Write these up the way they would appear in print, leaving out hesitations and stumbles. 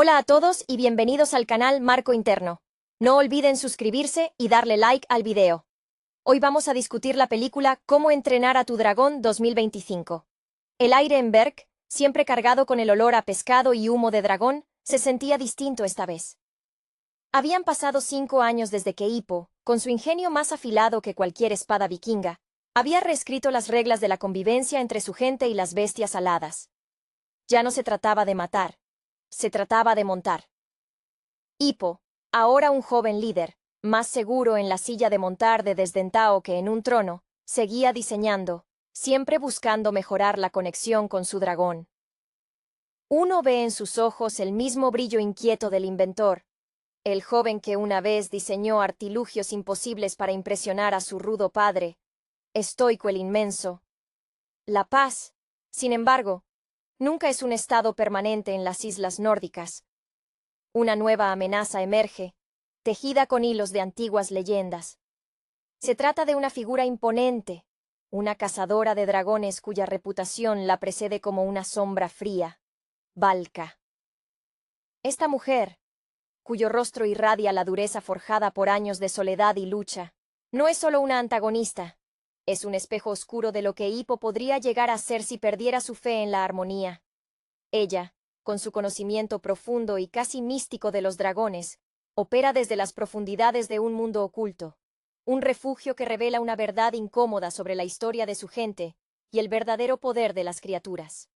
Hola a todos y bienvenidos al canal Marco Interno. No olviden suscribirse y darle like al video. Hoy vamos a discutir la película Cómo entrenar a tu dragón 2025. El aire en Berk, siempre cargado con el olor a pescado y humo de dragón, se sentía distinto esta vez. Habían pasado 5 años desde que Hippo, con su ingenio más afilado que cualquier espada vikinga, había reescrito las reglas de la convivencia entre su gente y las bestias aladas. Ya no se trataba de matar. Se trataba de montar. Hippo, ahora un joven líder, más seguro en la silla de montar de Desdentao que en un trono, seguía diseñando, siempre buscando mejorar la conexión con su dragón. Uno ve en sus ojos el mismo brillo inquieto del inventor, el joven que una vez diseñó artilugios imposibles para impresionar a su rudo padre, estoico el inmenso. La paz, sin embargo, nunca es un estado permanente en las islas nórdicas. Una nueva amenaza emerge, tejida con hilos de antiguas leyendas. Se trata de una figura imponente, una cazadora de dragones cuya reputación la precede como una sombra fría, Valka. Esta mujer, cuyo rostro irradia la dureza forjada por años de soledad y lucha, no es solo una antagonista, es un espejo oscuro de lo que Hippo podría llegar a ser si perdiera su fe en la armonía. Ella, con su conocimiento profundo y casi místico de los dragones, opera desde las profundidades de un mundo oculto, un refugio que revela una verdad incómoda sobre la historia de su gente y el verdadero poder de las criaturas.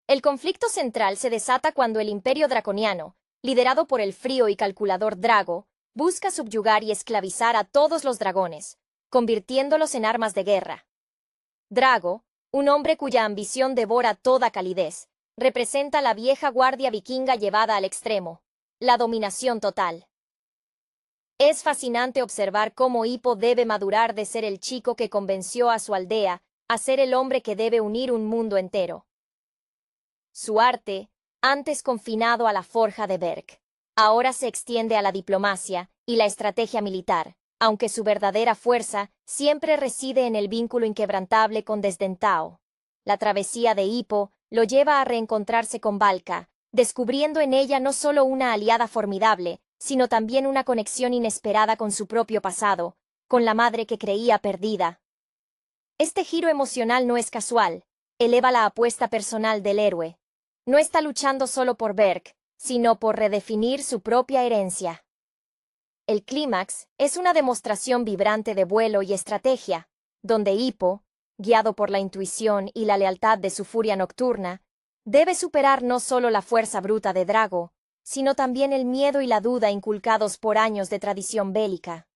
El conflicto central se desata cuando el Imperio Draconiano, liderado por el frío y calculador Drago, busca subyugar y esclavizar a todos los dragones, convirtiéndolos en armas de guerra. Drago, un hombre cuya ambición devora toda calidez, representa la vieja guardia vikinga llevada al extremo, la dominación total. Es fascinante observar cómo Hippo debe madurar de ser el chico que convenció a su aldea a ser el hombre que debe unir un mundo entero. Su arte, antes confinado a la forja de Berk, ahora se extiende a la diplomacia y la estrategia militar, aunque su verdadera fuerza siempre reside en el vínculo inquebrantable con Desdentao. La travesía de Hippo lo lleva a reencontrarse con Valka, descubriendo en ella no solo una aliada formidable, sino también una conexión inesperada con su propio pasado, con la madre que creía perdida. Este giro emocional no es casual, eleva la apuesta personal del héroe. No está luchando solo por Berk, sino por redefinir su propia herencia. El clímax es una demostración vibrante de vuelo y estrategia, donde Hippo, guiado por la intuición y la lealtad de su furia nocturna, debe superar no solo la fuerza bruta de Drago, sino también el miedo y la duda inculcados por años de tradición bélica.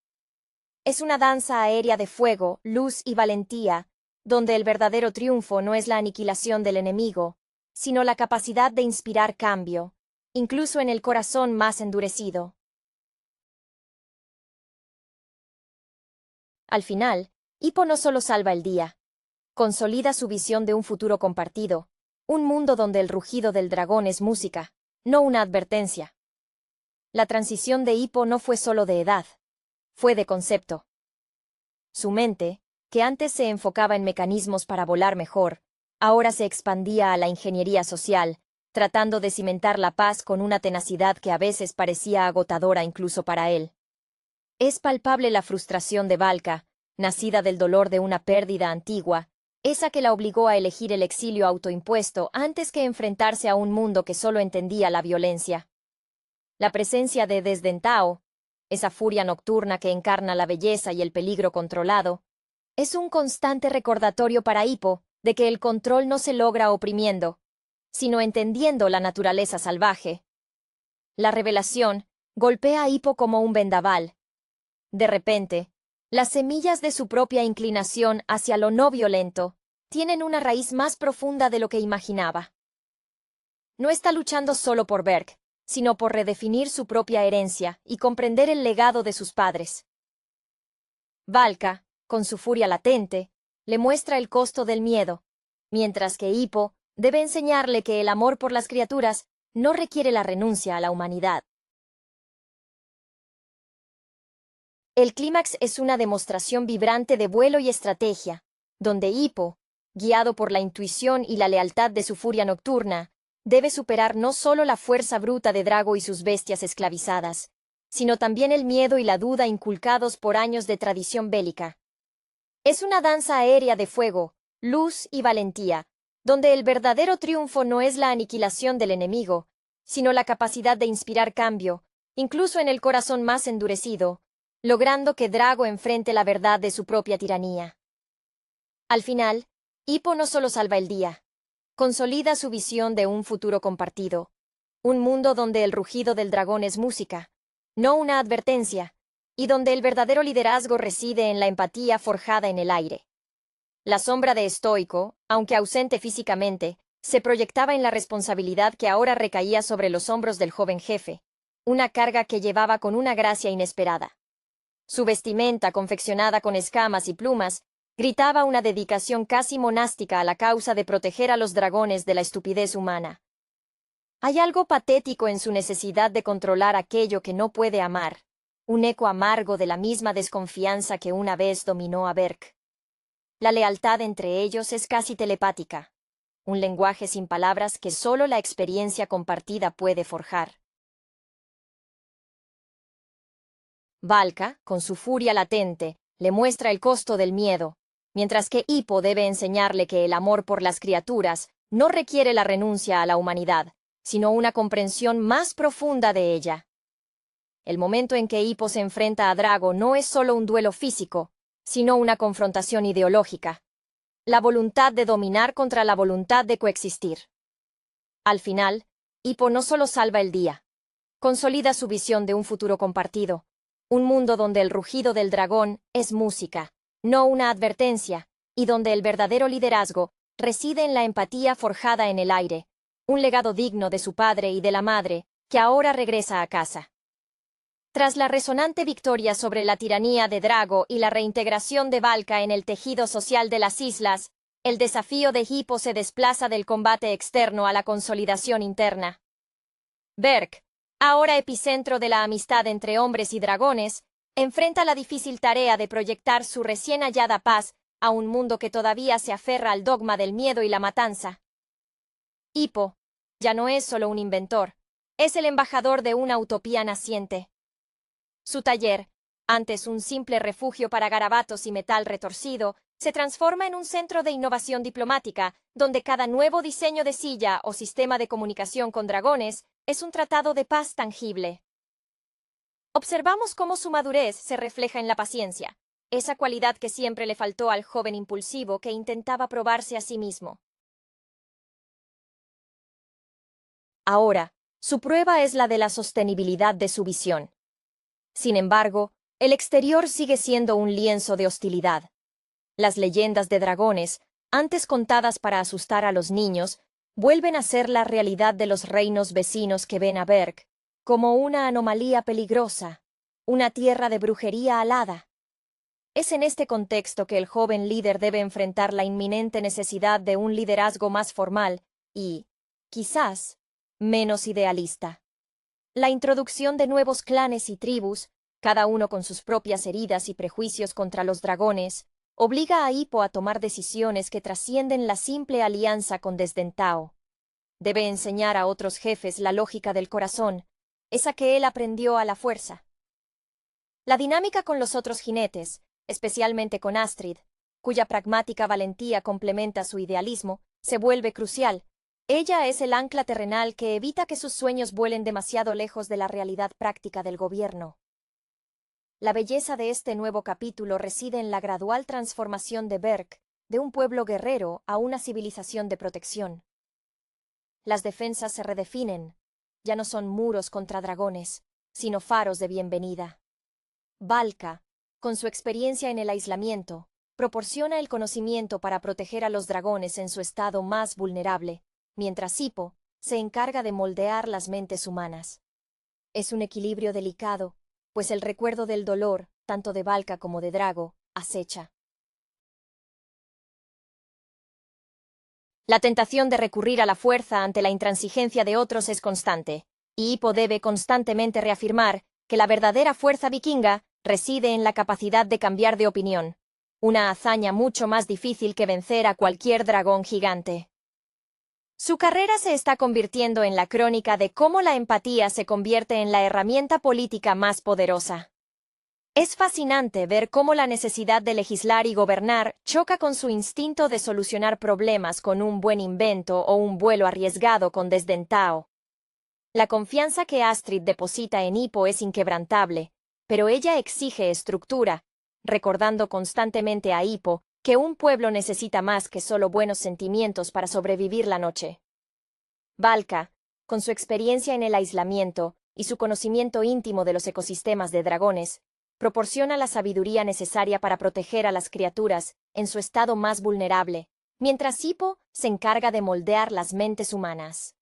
Es una danza aérea de fuego, luz y valentía, donde el verdadero triunfo no es la aniquilación del enemigo, sino la capacidad de inspirar cambio, incluso en el corazón más endurecido. Al final, Hippo no solo salva el día, consolida su visión de un futuro compartido, un mundo donde el rugido del dragón es música, no una advertencia. La transición de Hippo no fue solo de edad, fue de concepto. Su mente, que antes se enfocaba en mecanismos para volar mejor, ahora se expandía a la ingeniería social, tratando de cimentar la paz con una tenacidad que a veces parecía agotadora incluso para él. Es palpable la frustración de Valka, nacida del dolor de una pérdida antigua, esa que la obligó a elegir el exilio autoimpuesto antes que enfrentarse a un mundo que solo entendía la violencia. La presencia de Desdentao, esa furia nocturna que encarna la belleza y el peligro controlado, es un constante recordatorio para Hippo de que el control no se logra oprimiendo, sino entendiendo la naturaleza salvaje. La revelación golpea a Hippo como un vendaval. De repente, las semillas de su propia inclinación hacia lo no violento tienen una raíz más profunda de lo que imaginaba. No está luchando solo por Berk, sino por redefinir su propia herencia y comprender el legado de sus padres. Valka, con su furia latente, le muestra el costo del miedo, mientras que Hippo debe enseñarle que el amor por las criaturas no requiere la renuncia a la humanidad. El clímax es una demostración vibrante de vuelo y estrategia, donde Hippo, guiado por la intuición y la lealtad de su furia nocturna, debe superar no solo la fuerza bruta de Drago y sus bestias esclavizadas, sino también el miedo y la duda inculcados por años de tradición bélica. Es una danza aérea de fuego, luz y valentía, donde el verdadero triunfo no es la aniquilación del enemigo, sino la capacidad de inspirar cambio, incluso en el corazón más endurecido, logrando que Drago enfrente la verdad de su propia tiranía. Al final, Hippo no solo salva el día, consolida su visión de un futuro compartido, un mundo donde el rugido del dragón es música, no una advertencia, y donde el verdadero liderazgo reside en la empatía forjada en el aire. La sombra de Estoico, aunque ausente físicamente, se proyectaba en la responsabilidad que ahora recaía sobre los hombros del joven jefe, una carga que llevaba con una gracia inesperada. Su vestimenta, confeccionada con escamas y plumas, gritaba una dedicación casi monástica a la causa de proteger a los dragones de la estupidez humana. Hay algo patético en su necesidad de controlar aquello que no puede amar, un eco amargo de la misma desconfianza que una vez dominó a Berk. La lealtad entre ellos es casi telepática, un lenguaje sin palabras que solo la experiencia compartida puede forjar. Valka, con su furia latente, le muestra el costo del miedo, mientras que Hippo debe enseñarle que el amor por las criaturas no requiere la renuncia a la humanidad, sino una comprensión más profunda de ella. El momento en que Hippo se enfrenta a Drago no es solo un duelo físico, sino una confrontación ideológica. La voluntad de dominar contra la voluntad de coexistir. Al final, Hippo no solo salva el día, consolida su visión de un futuro compartido, un mundo donde el rugido del dragón es música, no una advertencia, y donde el verdadero liderazgo reside en la empatía forjada en el aire, un legado digno de su padre y de la madre, que ahora regresa a casa. Tras la resonante victoria sobre la tiranía de Drago y la reintegración de Valka en el tejido social de las islas, el desafío de Hippo se desplaza del combate externo a la consolidación interna. Berk, ahora epicentro de la amistad entre hombres y dragones, enfrenta la difícil tarea de proyectar su recién hallada paz a un mundo que todavía se aferra al dogma del miedo y la matanza. Hippo ya no es solo un inventor, es el embajador de una utopía naciente. Su taller, antes un simple refugio para garabatos y metal retorcido, se transforma en un centro de innovación diplomática, donde cada nuevo diseño de silla o sistema de comunicación con dragones es un tratado de paz tangible. Observamos cómo su madurez se refleja en la paciencia, esa cualidad que siempre le faltó al joven impulsivo que intentaba probarse a sí mismo. Ahora, su prueba es la de la sostenibilidad de su visión. Sin embargo, el exterior sigue siendo un lienzo de hostilidad. Las leyendas de dragones, antes contadas para asustar a los niños, vuelven a ser la realidad de los reinos vecinos que ven a Berk como una anomalía peligrosa, una tierra de brujería alada. Es en este contexto que el joven líder debe enfrentar la inminente necesidad de un liderazgo más formal y, quizás, menos idealista. La introducción de nuevos clanes y tribus, cada uno con sus propias heridas y prejuicios contra los dragones, obliga a Hippo a tomar decisiones que trascienden la simple alianza con Desdentao. Debe enseñar a otros jefes la lógica del corazón, esa que él aprendió a la fuerza. La dinámica con los otros jinetes, especialmente con Astrid, cuya pragmática valentía complementa su idealismo, se vuelve crucial. Ella es el ancla terrenal que evita que sus sueños vuelen demasiado lejos de la realidad práctica del gobierno. La belleza de este nuevo capítulo reside en la gradual transformación de Berk de un pueblo guerrero a una civilización de protección. Las defensas se redefinen, ya no son muros contra dragones, sino faros de bienvenida. Valka, con su experiencia en el aislamiento, proporciona el conocimiento para proteger a los dragones en su estado más vulnerable, mientras Hippo se encarga de moldear las mentes humanas. Es un equilibrio delicado, pues el recuerdo del dolor, tanto de Valka como de Drago, acecha. La tentación de recurrir a la fuerza ante la intransigencia de otros es constante, y Hippo debe constantemente reafirmar que la verdadera fuerza vikinga reside en la capacidad de cambiar de opinión. una hazaña mucho más difícil que vencer a cualquier dragón gigante. Su carrera se está convirtiendo en la crónica de cómo la empatía se convierte en la herramienta política más poderosa. Es fascinante ver cómo la necesidad de legislar y gobernar choca con su instinto de solucionar problemas con un buen invento o un vuelo arriesgado con desdén Tao. La confianza que Astrid deposita en Hippo es inquebrantable, pero ella exige estructura, recordando constantemente a Hippo que un pueblo necesita más que solo buenos sentimientos para sobrevivir la noche. Valka, con su experiencia en el aislamiento y su conocimiento íntimo de los ecosistemas de dragones, proporciona la sabiduría necesaria para proteger a las criaturas en su estado más vulnerable, mientras Hippo se encarga de moldear las mentes humanas.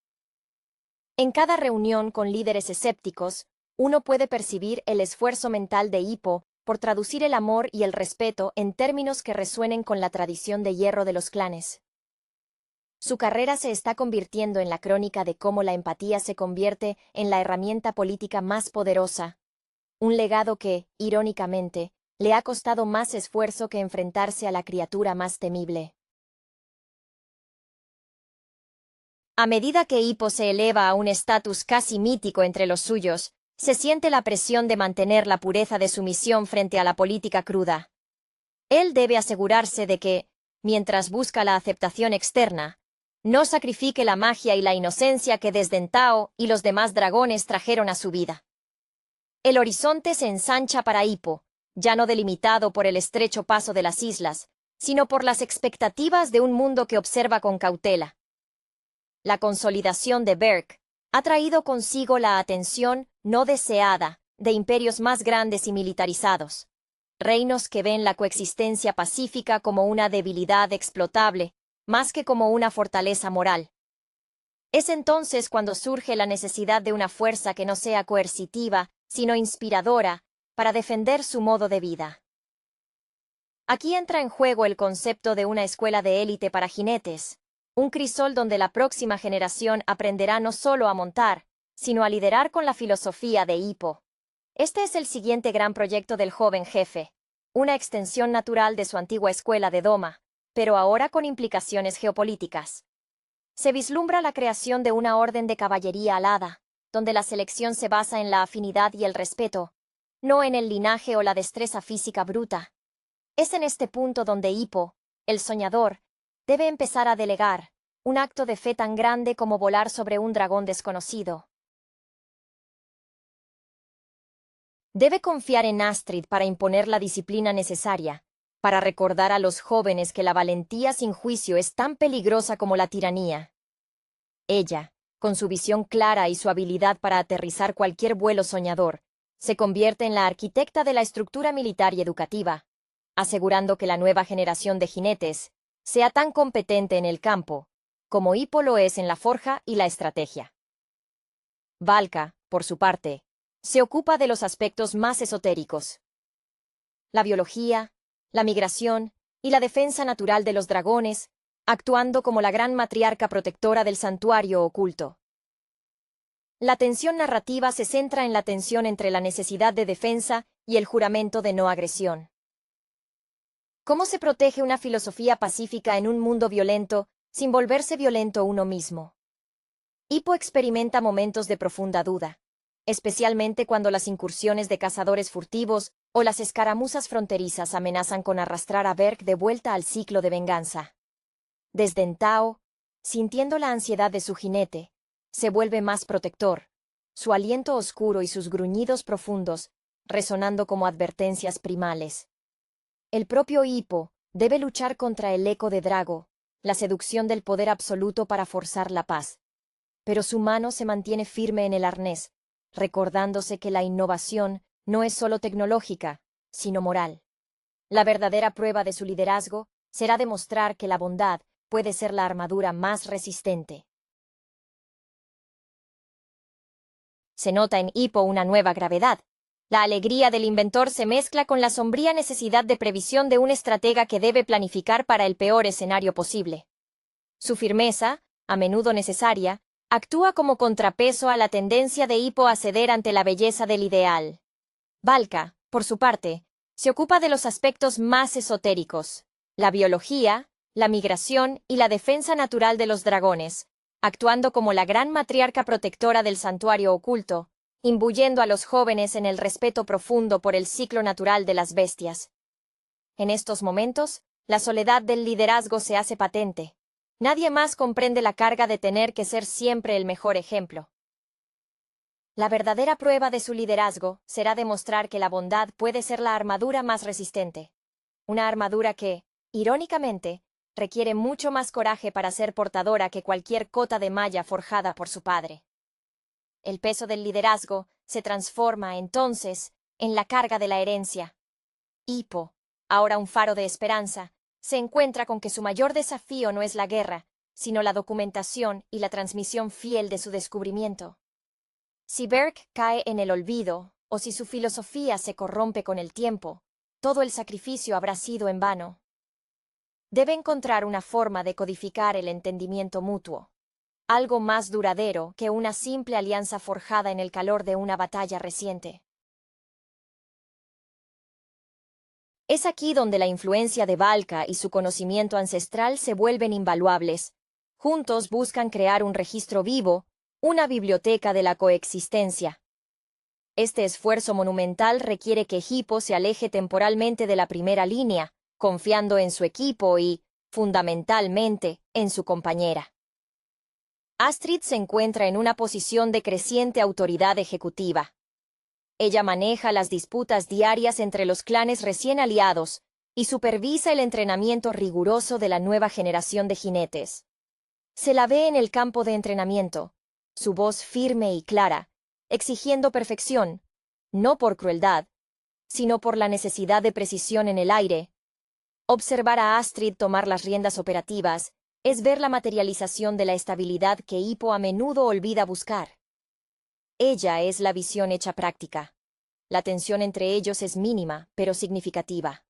En cada reunión con líderes escépticos, uno puede percibir el esfuerzo mental de Hippo por traducir el amor y el respeto en términos que resuenen con la tradición de hierro de los clanes. Su carrera se está convirtiendo en la crónica de cómo la empatía se convierte en la herramienta política más poderosa, un legado que, irónicamente, le ha costado más esfuerzo que enfrentarse a la criatura más temible. A medida que Hippo se eleva a un estatus casi mítico entre los suyos, se siente la presión de mantener la pureza de su misión frente a la política cruda. Él debe asegurarse de que, mientras busca la aceptación externa, no sacrifique la magia y la inocencia que desdén Tao y los demás dragones trajeron a su vida. El horizonte se ensancha para Hippo, ya no delimitado por el estrecho paso de las islas, sino por las expectativas de un mundo que observa con cautela. La consolidación de Berk ha traído consigo la atención no deseada de imperios más grandes y militarizados, reinos que ven la coexistencia pacífica como una debilidad explotable, más que como una fortaleza moral. Es entonces cuando surge la necesidad de una fuerza que no sea coercitiva, sino inspiradora, para defender su modo de vida. Aquí entra en juego el concepto de una escuela de élite para jinetes, un crisol donde la próxima generación aprenderá no solo a montar, sino a liderar con la filosofía de Hippo. Este es el siguiente gran proyecto del joven jefe, una extensión natural de su antigua escuela de Doma, pero ahora con implicaciones geopolíticas. Se vislumbra la creación de una orden de caballería alada, donde la selección se basa en la afinidad y el respeto, no en el linaje o la destreza física bruta. Es en este punto donde Hippo, el soñador, debe empezar a delegar, un acto de fe tan grande como volar sobre un dragón desconocido. Debe confiar en Astrid para imponer la disciplina necesaria, para recordar a los jóvenes que la valentía sin juicio es tan peligrosa como la tiranía. Ella, con su visión clara y su habilidad para aterrizar cualquier vuelo soñador, se convierte en la arquitecta de la estructura militar y educativa, asegurando que la nueva generación de jinetes sea tan competente en el campo como Hippo lo es en la forja y la estrategia. Valka, por su parte, se ocupa de los aspectos más esotéricos. La biología, la migración y la defensa natural de los dragones, actuando como la gran matriarca protectora del santuario oculto. La tensión narrativa se centra en la tensión entre la necesidad de defensa y el juramento de no agresión. ¿Cómo se protege una filosofía pacífica en un mundo violento sin volverse violento uno mismo? Hippo experimenta momentos de profunda duda, especialmente cuando las incursiones de cazadores furtivos o las escaramuzas fronterizas amenazan con arrastrar a Berk de vuelta al ciclo de venganza. Desdén Tao, sintiendo la ansiedad de su jinete, se vuelve más protector, su aliento oscuro y sus gruñidos profundos resonando como advertencias primales. El propio Hippo debe luchar contra el eco de Drago, la seducción del poder absoluto para forzar la paz. Pero su mano se mantiene firme en el arnés, recordándose que la innovación no es solo tecnológica, sino moral. La verdadera prueba de su liderazgo será demostrar que la bondad puede ser la armadura más resistente. Se nota en Hippo una nueva gravedad. La alegría del inventor se mezcla con la sombría necesidad de previsión de un estratega que debe planificar para el peor escenario posible. Su firmeza, a menudo necesaria, actúa como contrapeso a la tendencia de Hippo a ceder ante la belleza del ideal. Valka, por su parte, Se ocupa de los aspectos más esotéricos, la biología, la migración y la defensa natural de los dragones, actuando como la gran matriarca protectora del santuario oculto, imbuyendo a los jóvenes en el respeto profundo por el ciclo natural de las bestias. En estos momentos, la soledad del liderazgo se hace patente. Nadie más comprende la carga de tener que ser siempre el mejor ejemplo. La verdadera prueba de su liderazgo será demostrar que la bondad puede ser la armadura más resistente. Una armadura que, irónicamente, requiere mucho más coraje para ser portadora que cualquier cota de malla forjada por su padre. El peso del liderazgo se transforma, entonces, en la carga de la herencia. Hippo, ahora un faro de esperanza, se encuentra con que su mayor desafío no es la guerra, sino la documentación y la transmisión fiel de su descubrimiento. Si Berk cae en el olvido, o si su filosofía se corrompe con el tiempo, todo el sacrificio habrá sido en vano. Debe encontrar una forma de codificar el entendimiento mutuo, algo más duradero que una simple alianza forjada en el calor de una batalla reciente. Es aquí donde la influencia de Valka y su conocimiento ancestral se vuelven invaluables. Juntos buscan crear un registro vivo, una biblioteca de la coexistencia. Este esfuerzo monumental requiere que Hippo se aleje temporalmente de la primera línea, confiando en su equipo y, fundamentalmente, en su compañera. Astrid se encuentra en una posición de creciente autoridad ejecutiva. Ella maneja las disputas diarias entre los clanes recién aliados y supervisa el entrenamiento riguroso de la nueva generación de jinetes. Se la ve en el campo de entrenamiento, su voz firme y clara, exigiendo perfección, no por crueldad, sino por la necesidad de precisión en el aire. Observar a Astrid tomar las riendas operativas es ver la materialización de la estabilidad que Hippo a menudo olvida buscar. Ella es la visión hecha práctica. La tensión entre ellos es mínima, pero significativa.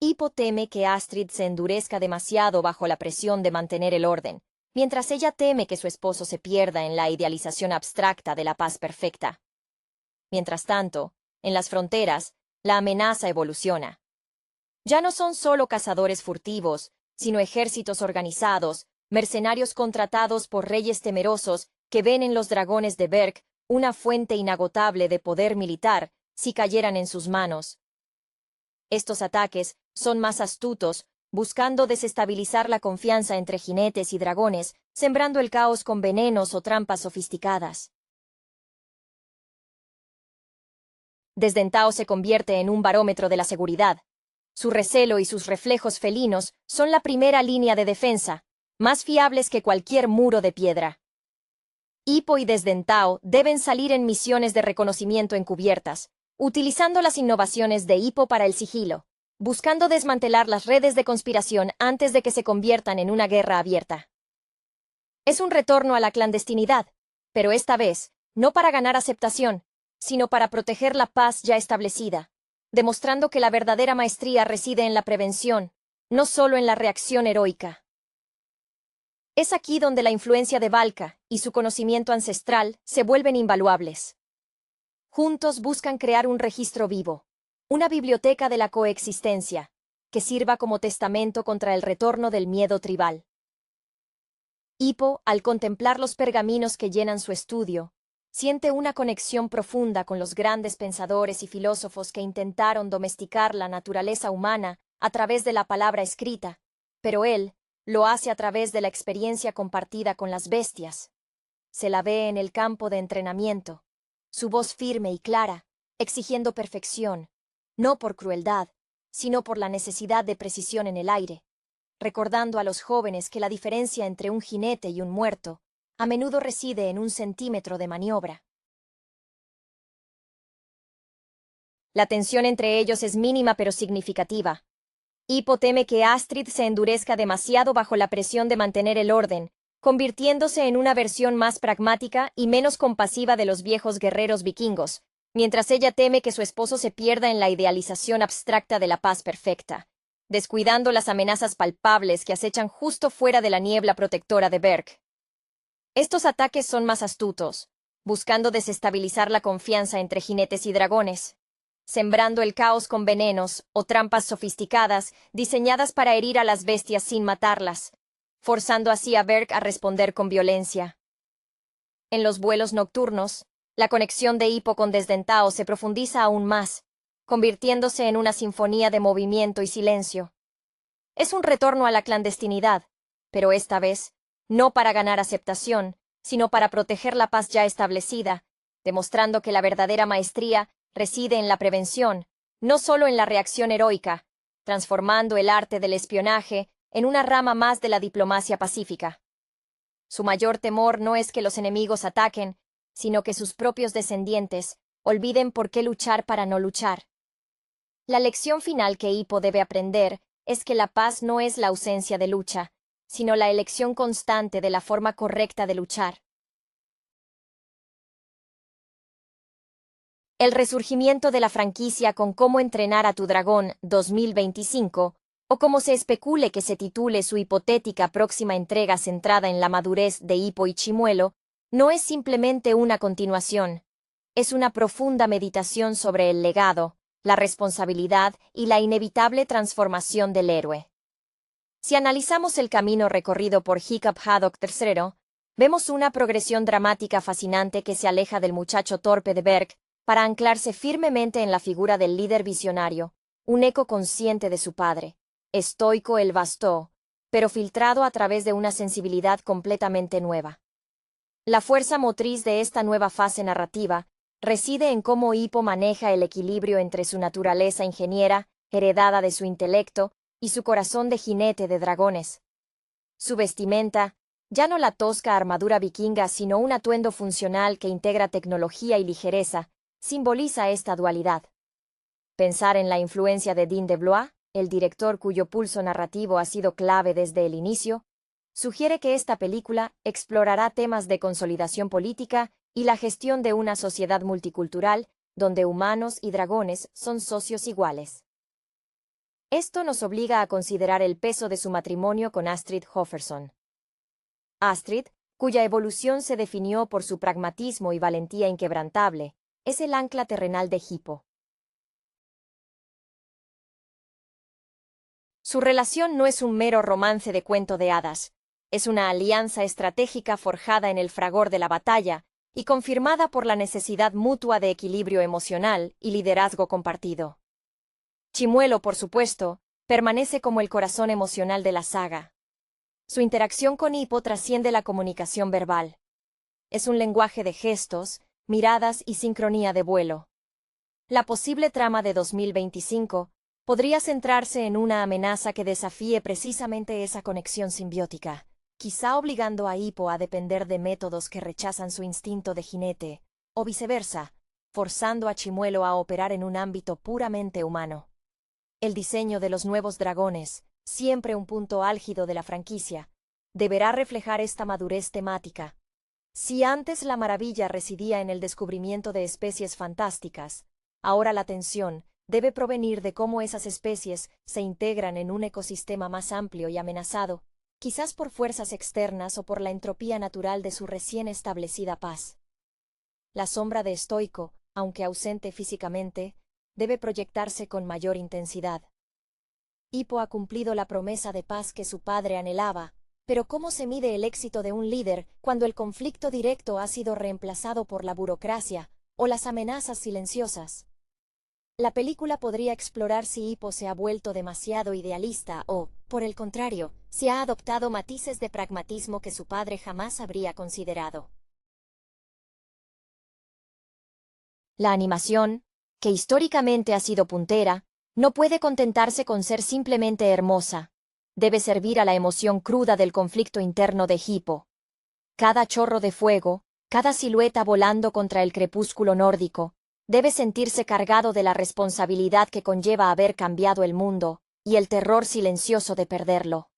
Hippo teme que Astrid se endurezca demasiado bajo la presión de mantener el orden, mientras ella teme que su esposo se pierda en la idealización abstracta de la paz perfecta. Mientras tanto, en las fronteras, la amenaza evoluciona. Ya no son solo cazadores furtivos, sino ejércitos organizados, mercenarios contratados por reyes temerosos que ven en los dragones de Berk una fuente inagotable de poder militar si cayeran en sus manos. Estos ataques son más astutos, buscando desestabilizar la confianza entre jinetes y dragones, sembrando el caos con venenos o trampas sofisticadas. Desdentao se convierte en un barómetro de la seguridad. Su recelo y sus reflejos felinos son la primera línea de defensa, más fiables que cualquier muro de piedra. Hippo y Desdentao deben salir en misiones de reconocimiento encubiertas, utilizando las innovaciones de Hippo para el sigilo, buscando desmantelar las redes de conspiración antes de que se conviertan en una guerra abierta. Es un retorno a la clandestinidad, pero esta vez, no para ganar aceptación, sino para proteger la paz ya establecida, demostrando que la verdadera maestría reside en la prevención, no solo en la reacción heroica. Es aquí donde la influencia de Valka y su conocimiento ancestral se vuelven invaluables. Juntos buscan crear un registro vivo, una biblioteca de la coexistencia, que sirva como testamento contra el retorno del miedo tribal. Hippo, al contemplar los pergaminos que llenan su estudio, siente una conexión profunda con los grandes pensadores y filósofos que intentaron domesticar la naturaleza humana a través de la palabra escrita, pero él lo hace a través de la experiencia compartida con las bestias. Se la ve en el campo de entrenamiento, su voz firme y clara, exigiendo perfección, no por crueldad, sino por la necesidad de precisión en el aire, recordando a los jóvenes que la diferencia entre un jinete y un muerto a menudo reside en un centímetro de maniobra. La tensión entre ellos es mínima pero significativa. Hippo teme que Astrid se endurezca demasiado bajo la presión de mantener el orden, convirtiéndose en una versión más pragmática y menos compasiva de los viejos guerreros vikingos, mientras ella teme que su esposo se pierda en la idealización abstracta de la paz perfecta, descuidando las amenazas palpables que acechan justo fuera de la niebla protectora de Berk. Estos ataques son más astutos, buscando desestabilizar la confianza entre jinetes y dragones. sembrando el caos con venenos o trampas sofisticadas diseñadas para herir a las bestias sin matarlas, forzando así a Berg a responder con violencia. En los vuelos nocturnos, la conexión de Hippo con Desdentao se profundiza aún más, convirtiéndose en una sinfonía de movimiento y silencio. Es un retorno a la clandestinidad, pero esta vez, no para ganar aceptación, sino para proteger la paz ya establecida, demostrando que la verdadera maestría reside en la prevención, no solo en la reacción heroica, transformando el arte del espionaje en una rama más de la diplomacia pacífica. Su mayor temor no es que los enemigos ataquen, sino que sus propios descendientes olviden por qué luchar para no luchar. La lección final que Hippo debe aprender es que la paz no es la ausencia de lucha, sino la elección constante de la forma correcta de luchar. El resurgimiento de la franquicia con Cómo entrenar a tu dragón 2025, o como se especule que se titule su hipotética próxima entrega centrada en la madurez de Hippo y Chimuelo, no es simplemente una continuación. Es una profunda meditación sobre el legado, la responsabilidad y la inevitable transformación del héroe. Si analizamos el camino recorrido por Jacob Haddock III, vemos una progresión dramática fascinante que se aleja del muchacho torpe de Berg para anclarse firmemente en la figura del líder visionario, un eco consciente de su padre, estoico el bastó, pero filtrado a través de una sensibilidad completamente nueva. La fuerza motriz de esta nueva fase narrativa reside en cómo Hippo maneja el equilibrio entre su naturaleza ingeniera, heredada de su intelecto, y su corazón de jinete de dragones. Su vestimenta, ya no la tosca armadura vikinga sino un atuendo funcional que integra tecnología y ligereza, simboliza esta dualidad. Pensar en la influencia de Dean DeBlois, el director cuyo pulso narrativo ha sido clave desde el inicio, sugiere que esta película explorará temas de consolidación política y la gestión de una sociedad multicultural donde humanos y dragones son socios iguales. Esto nos obliga a considerar el peso de su matrimonio con Astrid Hofferson. Astrid, cuya evolución se definió por su pragmatismo y valentía inquebrantable, es el ancla terrenal de Hippo. Su relación no es un mero romance de cuento de hadas, es una alianza estratégica forjada en el fragor de la batalla y confirmada por la necesidad mutua de equilibrio emocional y liderazgo compartido. Chimuelo, por supuesto, permanece como el corazón emocional de la saga. Su interacción con Hippo trasciende la comunicación verbal. Es un lenguaje de gestos, miradas y sincronía de vuelo. La posible trama de 2025 podría centrarse en una amenaza que desafíe precisamente esa conexión simbiótica, quizá obligando a Hippo a depender de métodos que rechazan su instinto de jinete, o viceversa, forzando a Chimuelo a operar en un ámbito puramente humano. El diseño de los nuevos dragones, siempre un punto álgido de la franquicia, deberá reflejar esta madurez temática. Si antes la maravilla residía en el descubrimiento de especies fantásticas, ahora la tensión debe provenir de cómo esas especies se integran en un ecosistema más amplio y amenazado, quizás por fuerzas externas o por la entropía natural de su recién establecida paz. La sombra de Estoico, aunque ausente físicamente, debe proyectarse con mayor intensidad. Hippo ha cumplido la promesa de paz que su padre anhelaba, pero ¿cómo se mide el éxito de un líder cuando el conflicto directo ha sido reemplazado por la burocracia o las amenazas silenciosas? La película podría explorar si Hippo se ha vuelto demasiado idealista o, por el contrario, si ha adoptado matices de pragmatismo que su padre jamás habría considerado. La animación, que históricamente ha sido puntera, no puede contentarse con ser simplemente hermosa. Debe servir a la emoción cruda del conflicto interno de Hippo. Cada chorro de fuego, cada silueta volando contra el crepúsculo nórdico, debe sentirse cargado de la responsabilidad que conlleva haber cambiado el mundo, y el terror silencioso de perderlo.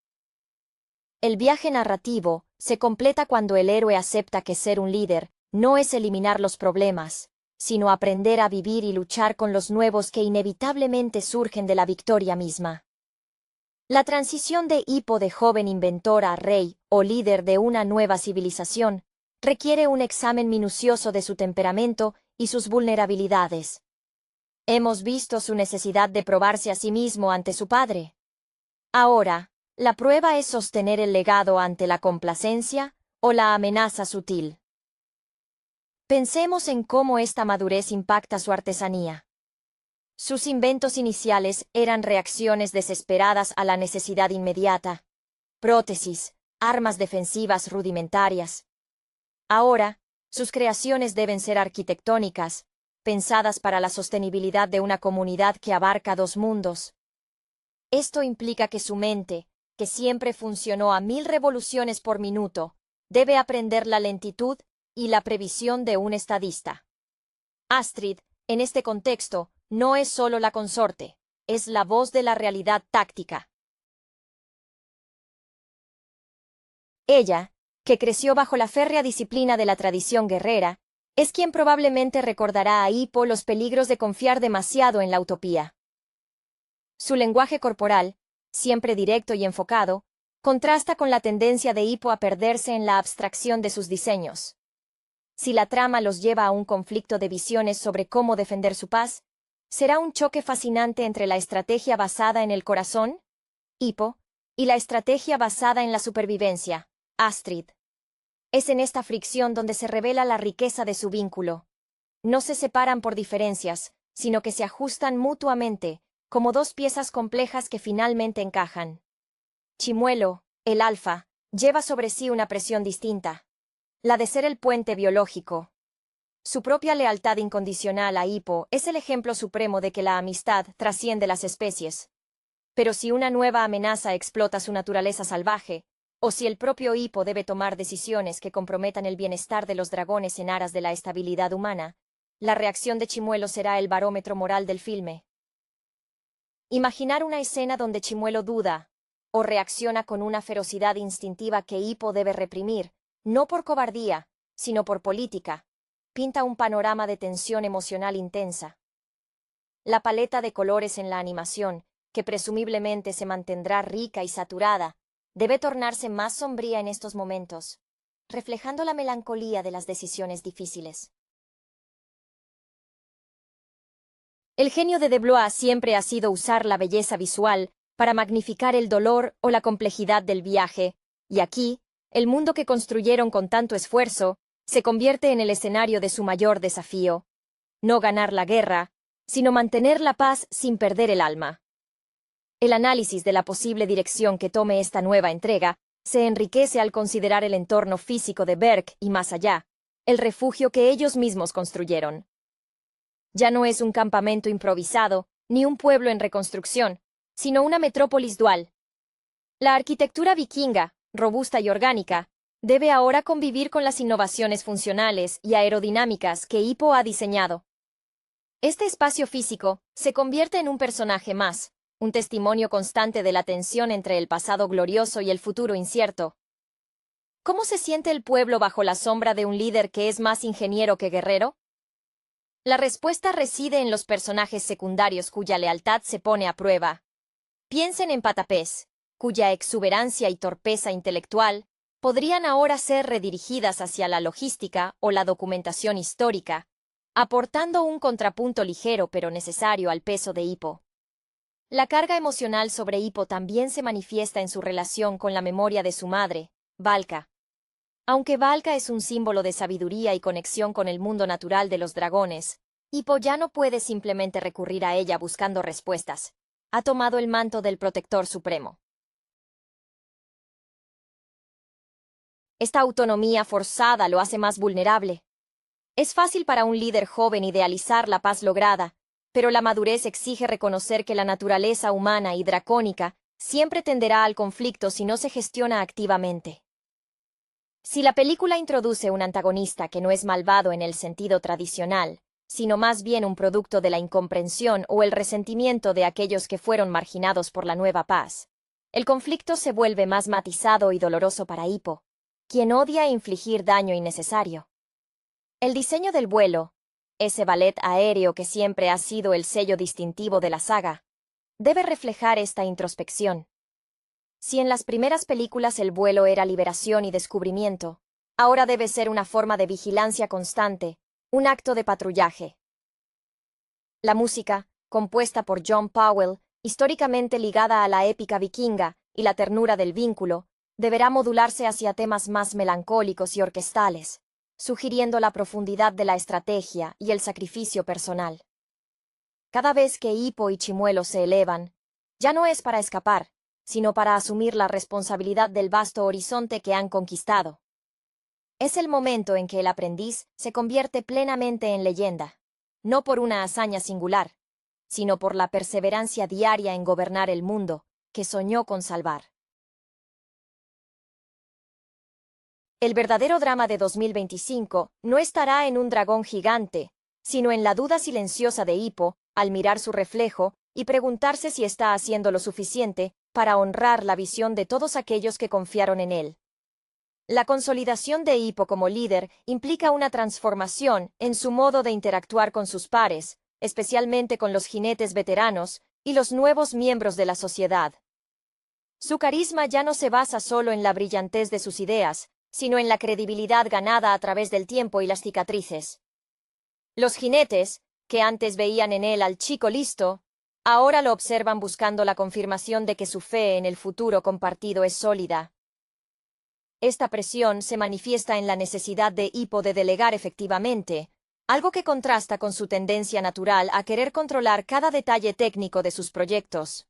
El viaje narrativo se completa cuando el héroe acepta que ser un líder no es eliminar los problemas, sino aprender a vivir y luchar con los nuevos que inevitablemente surgen de la victoria misma. La transición de Hippo de joven inventor a rey o líder de una nueva civilización requiere un examen minucioso de su temperamento y sus vulnerabilidades. Hemos visto su necesidad de probarse a sí mismo ante su padre. Ahora, la prueba es sostener el legado ante la complacencia o la amenaza sutil. Pensemos en cómo esta madurez impacta su artesanía. Sus inventos iniciales eran reacciones desesperadas a la necesidad inmediata. Prótesis, armas defensivas rudimentarias. Ahora, sus creaciones deben ser arquitectónicas, pensadas para la sostenibilidad de una comunidad que abarca dos mundos. Esto implica que su mente, que siempre funcionó a 1000 revoluciones por minuto, debe aprender la lentitud y la previsión de un estadista. Astrid, en este contexto, no es solo la consorte, es la voz de la realidad táctica. Ella, que creció bajo la férrea disciplina de la tradición guerrera, es quien probablemente recordará a Hippo los peligros de confiar demasiado en la utopía. Su lenguaje corporal, siempre directo y enfocado, contrasta con la tendencia de Hippo a perderse en la abstracción de sus diseños. Si la trama los lleva a un conflicto de visiones sobre cómo defender su paz, será un choque fascinante entre la estrategia basada en el corazón, Hippo, y la estrategia basada en la supervivencia, Astrid. Es en esta fricción donde se revela la riqueza de su vínculo. No se separan por diferencias, sino que se ajustan mutuamente, como dos piezas complejas que finalmente encajan. Chimuelo, el alfa, lleva sobre sí una presión distinta, la de ser el puente biológico. Su propia lealtad incondicional a Hippo es el ejemplo supremo de que la amistad trasciende las especies. Pero si una nueva amenaza explota su naturaleza salvaje, o si el propio Hippo debe tomar decisiones que comprometan el bienestar de los dragones en aras de la estabilidad humana, la reacción de Chimuelo será el barómetro moral del filme. Imaginar una escena donde Chimuelo duda, o reacciona con una ferocidad instintiva que Hippo debe reprimir, no por cobardía, sino por política, pinta un panorama de tensión emocional intensa. La paleta de colores en la animación, que presumiblemente se mantendrá rica y saturada, debe tornarse más sombría en estos momentos, reflejando la melancolía de las decisiones difíciles. El genio de Deblois siempre ha sido usar la belleza visual para magnificar el dolor o la complejidad del viaje, y aquí, el mundo que construyeron con tanto esfuerzo se convierte en el escenario de su mayor desafío: no ganar la guerra, sino mantener la paz sin perder el alma. El análisis de la posible dirección que tome esta nueva entrega se enriquece al considerar el entorno físico de Berk y más allá, el refugio que ellos mismos construyeron. Ya no es un campamento improvisado, ni un pueblo en reconstrucción, sino una metrópolis dual. La arquitectura vikinga, robusta y orgánica, debe ahora convivir con las innovaciones funcionales y aerodinámicas que Hippo ha diseñado. Este espacio físico se convierte en un personaje más, un testimonio constante de la tensión entre el pasado glorioso y el futuro incierto. ¿Cómo se siente el pueblo bajo la sombra de un líder que es más ingeniero que guerrero? La respuesta reside en los personajes secundarios cuya lealtad se pone a prueba. Piensen en Patapés, cuya exuberancia y torpeza intelectual podrían ahora ser redirigidas hacia la logística o la documentación histórica, aportando un contrapunto ligero pero necesario al peso de Hippo. La carga emocional sobre Hippo también se manifiesta en su relación con la memoria de su madre, Valka. Aunque Valka es un símbolo de sabiduría y conexión con el mundo natural de los dragones, Hippo ya no puede simplemente recurrir a ella buscando respuestas. Ha tomado el manto del protector supremo. Esta autonomía forzada lo hace más vulnerable. Es fácil para un líder joven idealizar la paz lograda, pero la madurez exige reconocer que la naturaleza humana y dracónica siempre tenderá al conflicto si no se gestiona activamente. Si la película introduce un antagonista que no es malvado en el sentido tradicional, sino más bien un producto de la incomprensión o el resentimiento de aquellos que fueron marginados por la nueva paz, el conflicto se vuelve más matizado y doloroso para Hippo, quien odia infligir daño innecesario. El diseño del vuelo, ese ballet aéreo que siempre ha sido el sello distintivo de la saga, debe reflejar esta introspección. Si en las primeras películas el vuelo era liberación y descubrimiento, ahora debe ser una forma de vigilancia constante, un acto de patrullaje. La música, compuesta por John Powell, históricamente ligada a la épica vikinga y la ternura del vínculo, deberá modularse hacia temas más melancólicos y orquestales, sugiriendo la profundidad de la estrategia y el sacrificio personal. Cada vez que Hippo y Chimuelo se elevan, ya no es para escapar, sino para asumir la responsabilidad del vasto horizonte que han conquistado. Es el momento en que el aprendiz se convierte plenamente en leyenda, no por una hazaña singular, sino por la perseverancia diaria en gobernar el mundo que soñó con salvar. El verdadero drama de 2025 no estará en un dragón gigante, sino en la duda silenciosa de Hippo al mirar su reflejo y preguntarse si está haciendo lo suficiente para honrar la visión de todos aquellos que confiaron en él. La consolidación de Hippo como líder implica una transformación en su modo de interactuar con sus pares, especialmente con los jinetes veteranos y los nuevos miembros de la sociedad. Su carisma ya no se basa solo en la brillantez de sus ideas, sino en la credibilidad ganada a través del tiempo y las cicatrices. Los jinetes, que antes veían en él al chico listo, ahora lo observan buscando la confirmación de que su fe en el futuro compartido es sólida. Esta presión se manifiesta en la necesidad de Hippo de delegar efectivamente, algo que contrasta con su tendencia natural a querer controlar cada detalle técnico de sus proyectos.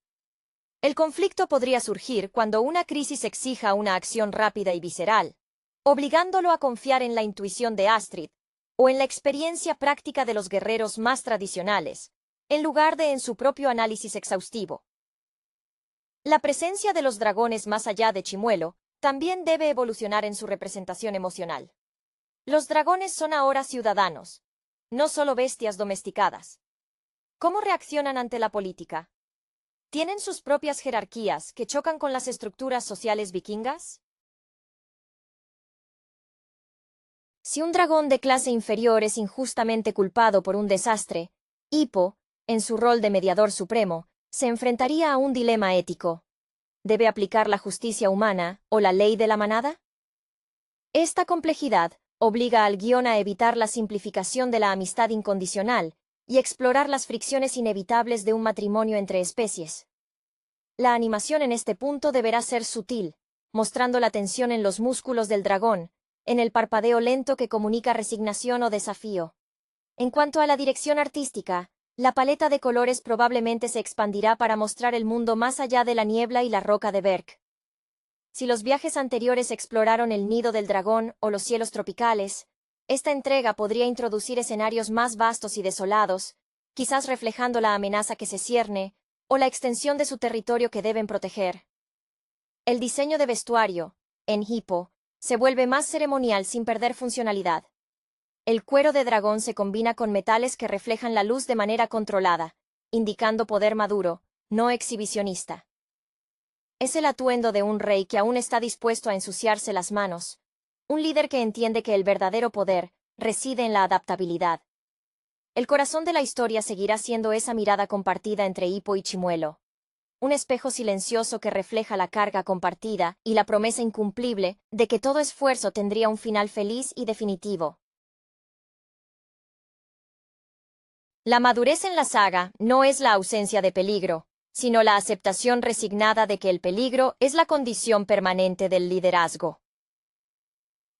El conflicto podría surgir cuando una crisis exija una acción rápida y visceral, obligándolo a confiar en la intuición de Astrid o en la experiencia práctica de los guerreros más tradicionales, en lugar de en su propio análisis exhaustivo. La presencia de los dragones más allá de Chimuelo también debe evolucionar en su representación emocional. Los dragones son ahora ciudadanos, no solo bestias domesticadas. ¿Cómo reaccionan ante la política? ¿Tienen sus propias jerarquías que chocan con las estructuras sociales vikingas? Si un dragón de clase inferior es injustamente culpado por un desastre, Hippo, en su rol de mediador supremo, se enfrentaría a un dilema ético. ¿Debe aplicar la justicia humana o la ley de la manada? Esta complejidad obliga al guión a evitar la simplificación de la amistad incondicional y explorar las fricciones inevitables de un matrimonio entre especies. La animación en este punto deberá ser sutil, mostrando la tensión en los músculos del dragón, en el parpadeo lento que comunica resignación o desafío. En cuanto a la dirección artística, la paleta de colores probablemente se expandirá para mostrar el mundo más allá de la niebla y la roca de Berg. Si los viajes anteriores exploraron el nido del dragón o los cielos tropicales, esta entrega podría introducir escenarios más vastos y desolados, quizás reflejando la amenaza que se cierne o la extensión de su territorio que deben proteger. El diseño de vestuario, en Hippo, se vuelve más ceremonial sin perder funcionalidad. El cuero de dragón se combina con metales que reflejan la luz de manera controlada, indicando poder maduro, no exhibicionista. Es el atuendo de un rey que aún está dispuesto a ensuciarse las manos, un líder que entiende que el verdadero poder reside en la adaptabilidad. El corazón de la historia seguirá siendo esa mirada compartida entre Hippo y Chimuelo, un espejo silencioso que refleja la carga compartida y la promesa incumplible de que todo esfuerzo tendría un final feliz y definitivo. La madurez en la saga no es la ausencia de peligro, sino la aceptación resignada de que el peligro es la condición permanente del liderazgo.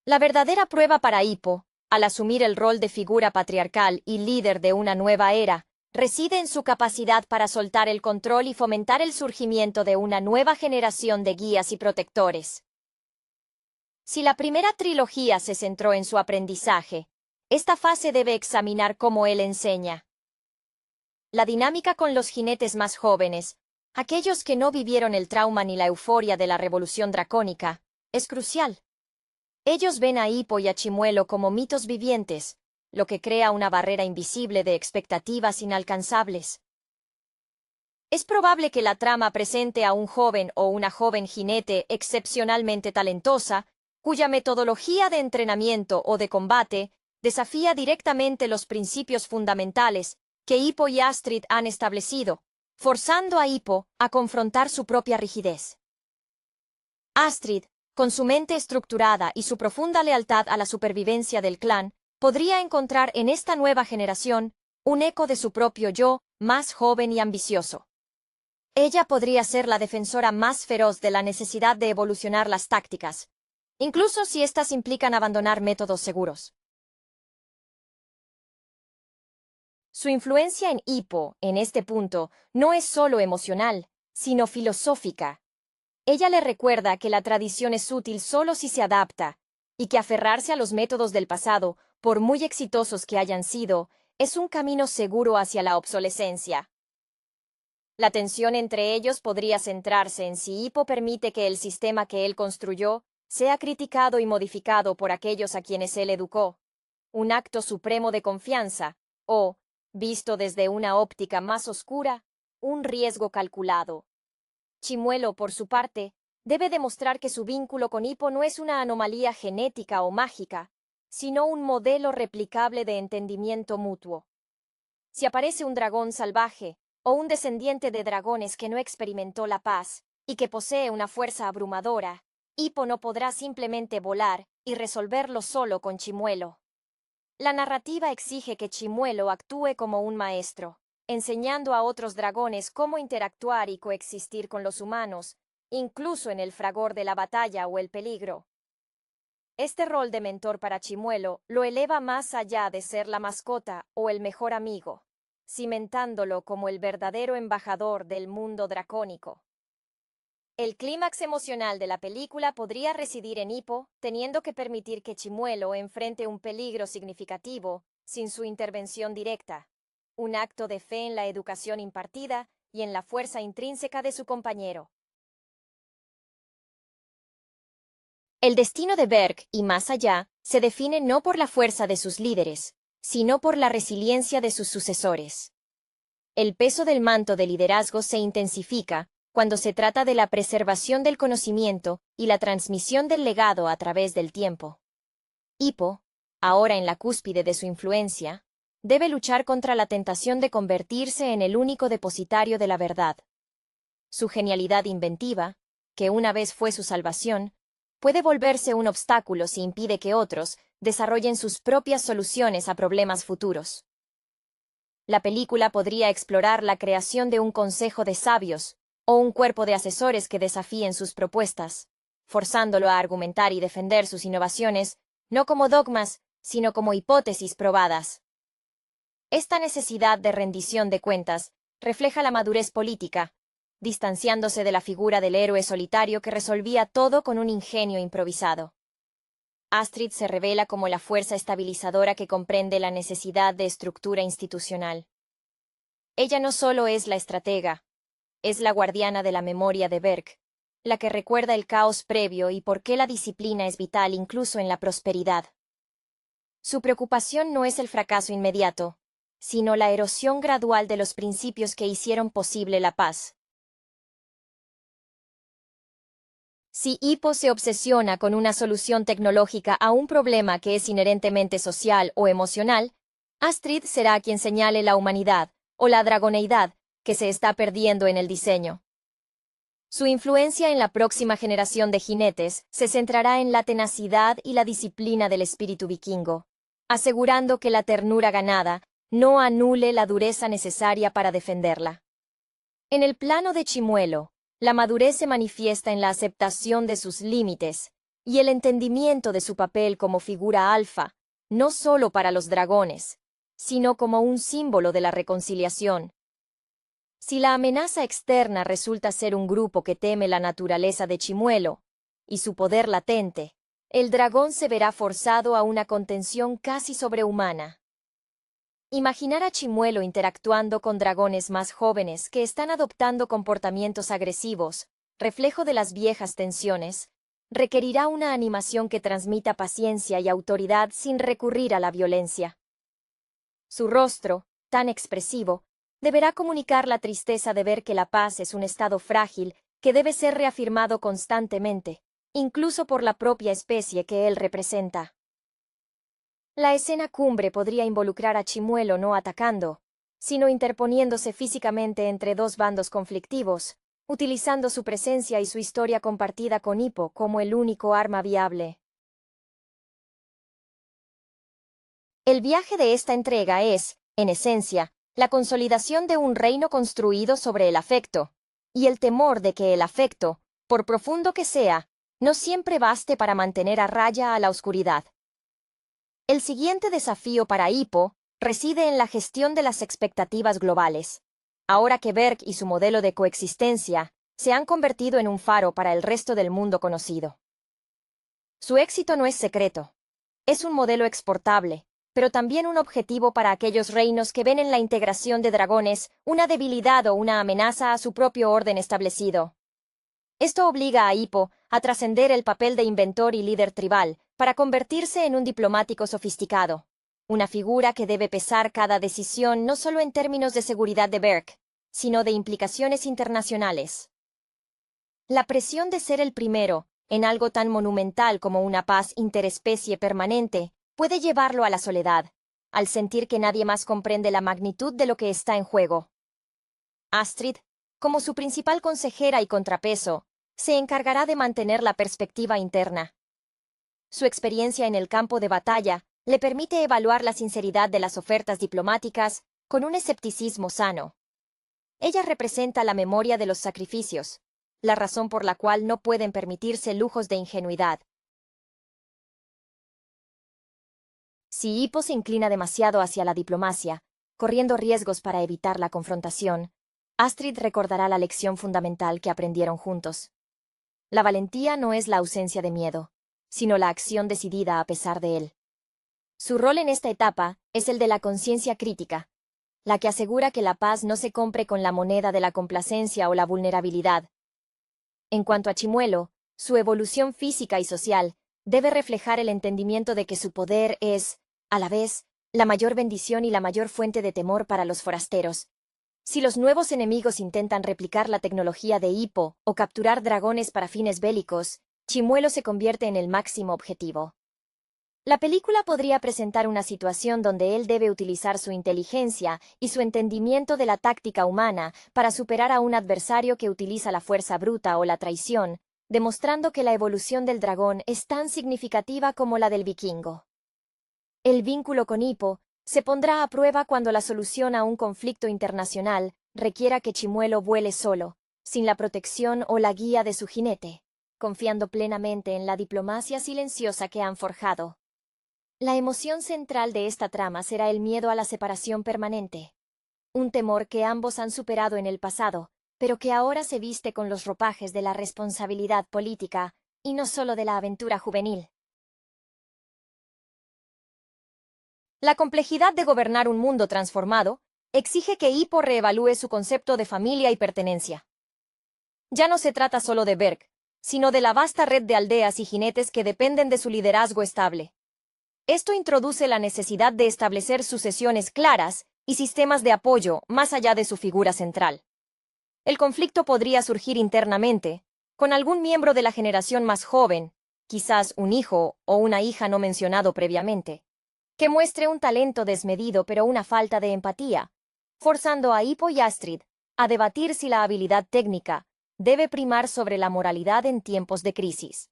La verdadera prueba para Hippo, al asumir el rol de figura patriarcal y líder de una nueva era, reside en su capacidad para soltar el control y fomentar el surgimiento de una nueva generación de guías y protectores. Si la primera trilogía se centró en su aprendizaje, esta fase debe examinar cómo él enseña. La dinámica con los jinetes más jóvenes, aquellos que no vivieron el trauma ni la euforia de la revolución dracónica, es crucial. Ellos ven a Hippo y a Chimuelo como mitos vivientes, lo que crea una barrera invisible de expectativas inalcanzables. Es probable que la trama presente a un joven o una joven jinete excepcionalmente talentosa, cuya metodología de entrenamiento o de combate desafía directamente los principios fundamentales que Hippo y Astrid han establecido, forzando a Hippo a confrontar su propia rigidez. Astrid, con su mente estructurada y su profunda lealtad a la supervivencia del clan, podría encontrar en esta nueva generación un eco de su propio yo, más joven y ambicioso. Ella podría ser la defensora más feroz de la necesidad de evolucionar las tácticas, incluso si éstas implican abandonar métodos seguros. Su influencia en Hippo, en este punto, no es solo emocional, sino filosófica. Ella le recuerda que la tradición es útil solo si se adapta, y que aferrarse a los métodos del pasado, por muy exitosos que hayan sido, es un camino seguro hacia la obsolescencia. La tensión entre ellos podría centrarse en si Hippo permite que el sistema que él construyó sea criticado y modificado por aquellos a quienes él educó, un acto supremo de confianza, o, visto desde una óptica más oscura, un riesgo calculado. Chimuelo, por su parte, debe demostrar que su vínculo con Hippo no es una anomalía genética o mágica, sino un modelo replicable de entendimiento mutuo. Si aparece un dragón salvaje, o un descendiente de dragones que no experimentó la paz, y que posee una fuerza abrumadora, Hippo no podrá simplemente volar y resolverlo solo con Chimuelo. La narrativa exige que Chimuelo actúe como un maestro, enseñando a otros dragones cómo interactuar y coexistir con los humanos, incluso en el fragor de la batalla o el peligro. Este rol de mentor para Chimuelo lo eleva más allá de ser la mascota o el mejor amigo, cimentándolo como el verdadero embajador del mundo dracónico. El clímax emocional de la película podría residir en Hippo, teniendo que permitir que Chimuelo enfrente un peligro significativo sin su intervención directa, un acto de fe en la educación impartida y en la fuerza intrínseca de su compañero. El destino de Berk, y más allá, se define no por la fuerza de sus líderes, sino por la resiliencia de sus sucesores. El peso del manto de liderazgo se intensifica cuando se trata de la preservación del conocimiento y la transmisión del legado a través del tiempo. Hippo, ahora en la cúspide de su influencia, debe luchar contra la tentación de convertirse en el único depositario de la verdad. Su genialidad inventiva, que una vez fue su salvación, puede volverse un obstáculo si impide que otros desarrollen sus propias soluciones a problemas futuros. La película podría explorar la creación de un consejo de sabios o un cuerpo de asesores que desafíen sus propuestas, forzándolo a argumentar y defender sus innovaciones, no como dogmas, sino como hipótesis probadas. Esta necesidad de rendición de cuentas refleja la madurez política, distanciándose de la figura del héroe solitario que resolvía todo con un ingenio improvisado. Astrid se revela como la fuerza estabilizadora que comprende la necesidad de estructura institucional. Ella no solo es la estratega, es la guardiana de la memoria de Berk, la que recuerda el caos previo y por qué la disciplina es vital incluso en la prosperidad. Su preocupación no es el fracaso inmediato, sino la erosión gradual de los principios que hicieron posible la paz. Si Hippo se obsesiona con una solución tecnológica a un problema que es inherentemente social o emocional, Astrid será quien señale la humanidad, o la dragoneidad, que se está perdiendo en el diseño. Su influencia en la próxima generación de jinetes se centrará en la tenacidad y la disciplina del espíritu vikingo, asegurando que la ternura ganada no anule la dureza necesaria para defenderla. En el plano de Chimuelo, la madurez se manifiesta en la aceptación de sus límites y el entendimiento de su papel como figura alfa, no solo para los dragones, sino como un símbolo de la reconciliación. Si la amenaza externa resulta ser un grupo que teme la naturaleza de Chimuelo y su poder latente, el dragón se verá forzado a una contención casi sobrehumana. Imaginar a Chimuelo interactuando con dragones más jóvenes que están adoptando comportamientos agresivos, reflejo de las viejas tensiones, requerirá una animación que transmita paciencia y autoridad sin recurrir a la violencia. Su rostro, tan expresivo, deberá comunicar la tristeza de ver que la paz es un estado frágil que debe ser reafirmado constantemente, incluso por la propia especie que él representa. La escena cumbre podría involucrar a Chimuelo no atacando, sino interponiéndose físicamente entre dos bandos conflictivos, utilizando su presencia y su historia compartida con Hippo como el único arma viable. El viaje de esta entrega es, En esencia, la consolidación de un reino construido sobre el afecto, y el temor de que el afecto, por profundo que sea, no siempre baste para mantener a raya a la oscuridad. El siguiente desafío para Hippo reside en la gestión de las expectativas globales. Ahora que Berg y su modelo de coexistencia se han convertido en un faro para el resto del mundo conocido. Su éxito no es secreto. Es un modelo exportable, pero también un objetivo para aquellos reinos que ven en la integración de dragones una debilidad o una amenaza a su propio orden establecido. Esto obliga a Hippo a trascender el papel de inventor y líder tribal para convertirse en un diplomático sofisticado, una figura que debe pesar cada decisión no solo en términos de seguridad de Berg, sino de implicaciones internacionales. La presión de ser el primero en algo tan monumental como una paz interespecie permanente puede llevarlo a la soledad, al sentir que nadie más comprende la magnitud de lo que está en juego. Astrid, como su principal consejera y contrapeso, se encargará de mantener la perspectiva interna. Su experiencia en el campo de batalla le permite evaluar la sinceridad de las ofertas diplomáticas con un escepticismo sano. Ella representa la memoria de los sacrificios, la razón por la cual no pueden permitirse lujos de ingenuidad. Si Hippo se inclina demasiado hacia la diplomacia, corriendo riesgos para evitar la confrontación, Astrid recordará la lección fundamental que aprendieron juntos. La valentía no es la ausencia de miedo, sino la acción decidida a pesar de él. Su rol en esta etapa es el de la conciencia crítica, la que asegura que la paz no se compre con la moneda de la complacencia o la vulnerabilidad. En cuanto a Chimuelo, su evolución física y social debe reflejar el entendimiento de que su poder es, a la vez, la mayor bendición y la mayor fuente de temor para los forasteros. Si los nuevos enemigos intentan replicar la tecnología de Hippo o capturar dragones para fines bélicos, Chimuelo se convierte en el máximo objetivo. La película podría presentar una situación donde él debe utilizar su inteligencia y su entendimiento de la táctica humana para superar a un adversario que utiliza la fuerza bruta o la traición, demostrando que la evolución del dragón es tan significativa como la del vikingo. El vínculo con Hippo se pondrá a prueba cuando la solución a un conflicto internacional requiera que Chimuelo vuele solo, sin la protección o la guía de su jinete, confiando plenamente en la diplomacia silenciosa que han forjado. La emoción central de esta trama será el miedo a la separación permanente, un temor que ambos han superado en el pasado, pero que ahora se viste con los ropajes de la responsabilidad política, y no solo de la aventura juvenil. La complejidad de gobernar un mundo transformado exige que Hippo reevalúe su concepto de familia y pertenencia. Ya no se trata solo de Berg, sino de la vasta red de aldeas y jinetes que dependen de su liderazgo estable. Esto introduce la necesidad de establecer sucesiones claras y sistemas de apoyo más allá de su figura central. El conflicto podría surgir internamente, con algún miembro de la generación más joven, quizás un hijo o una hija no mencionado previamente, que muestre un talento desmedido pero una falta de empatía, forzando a Hippo y Astrid a debatir si la habilidad técnica debe primar sobre la moralidad en tiempos de crisis.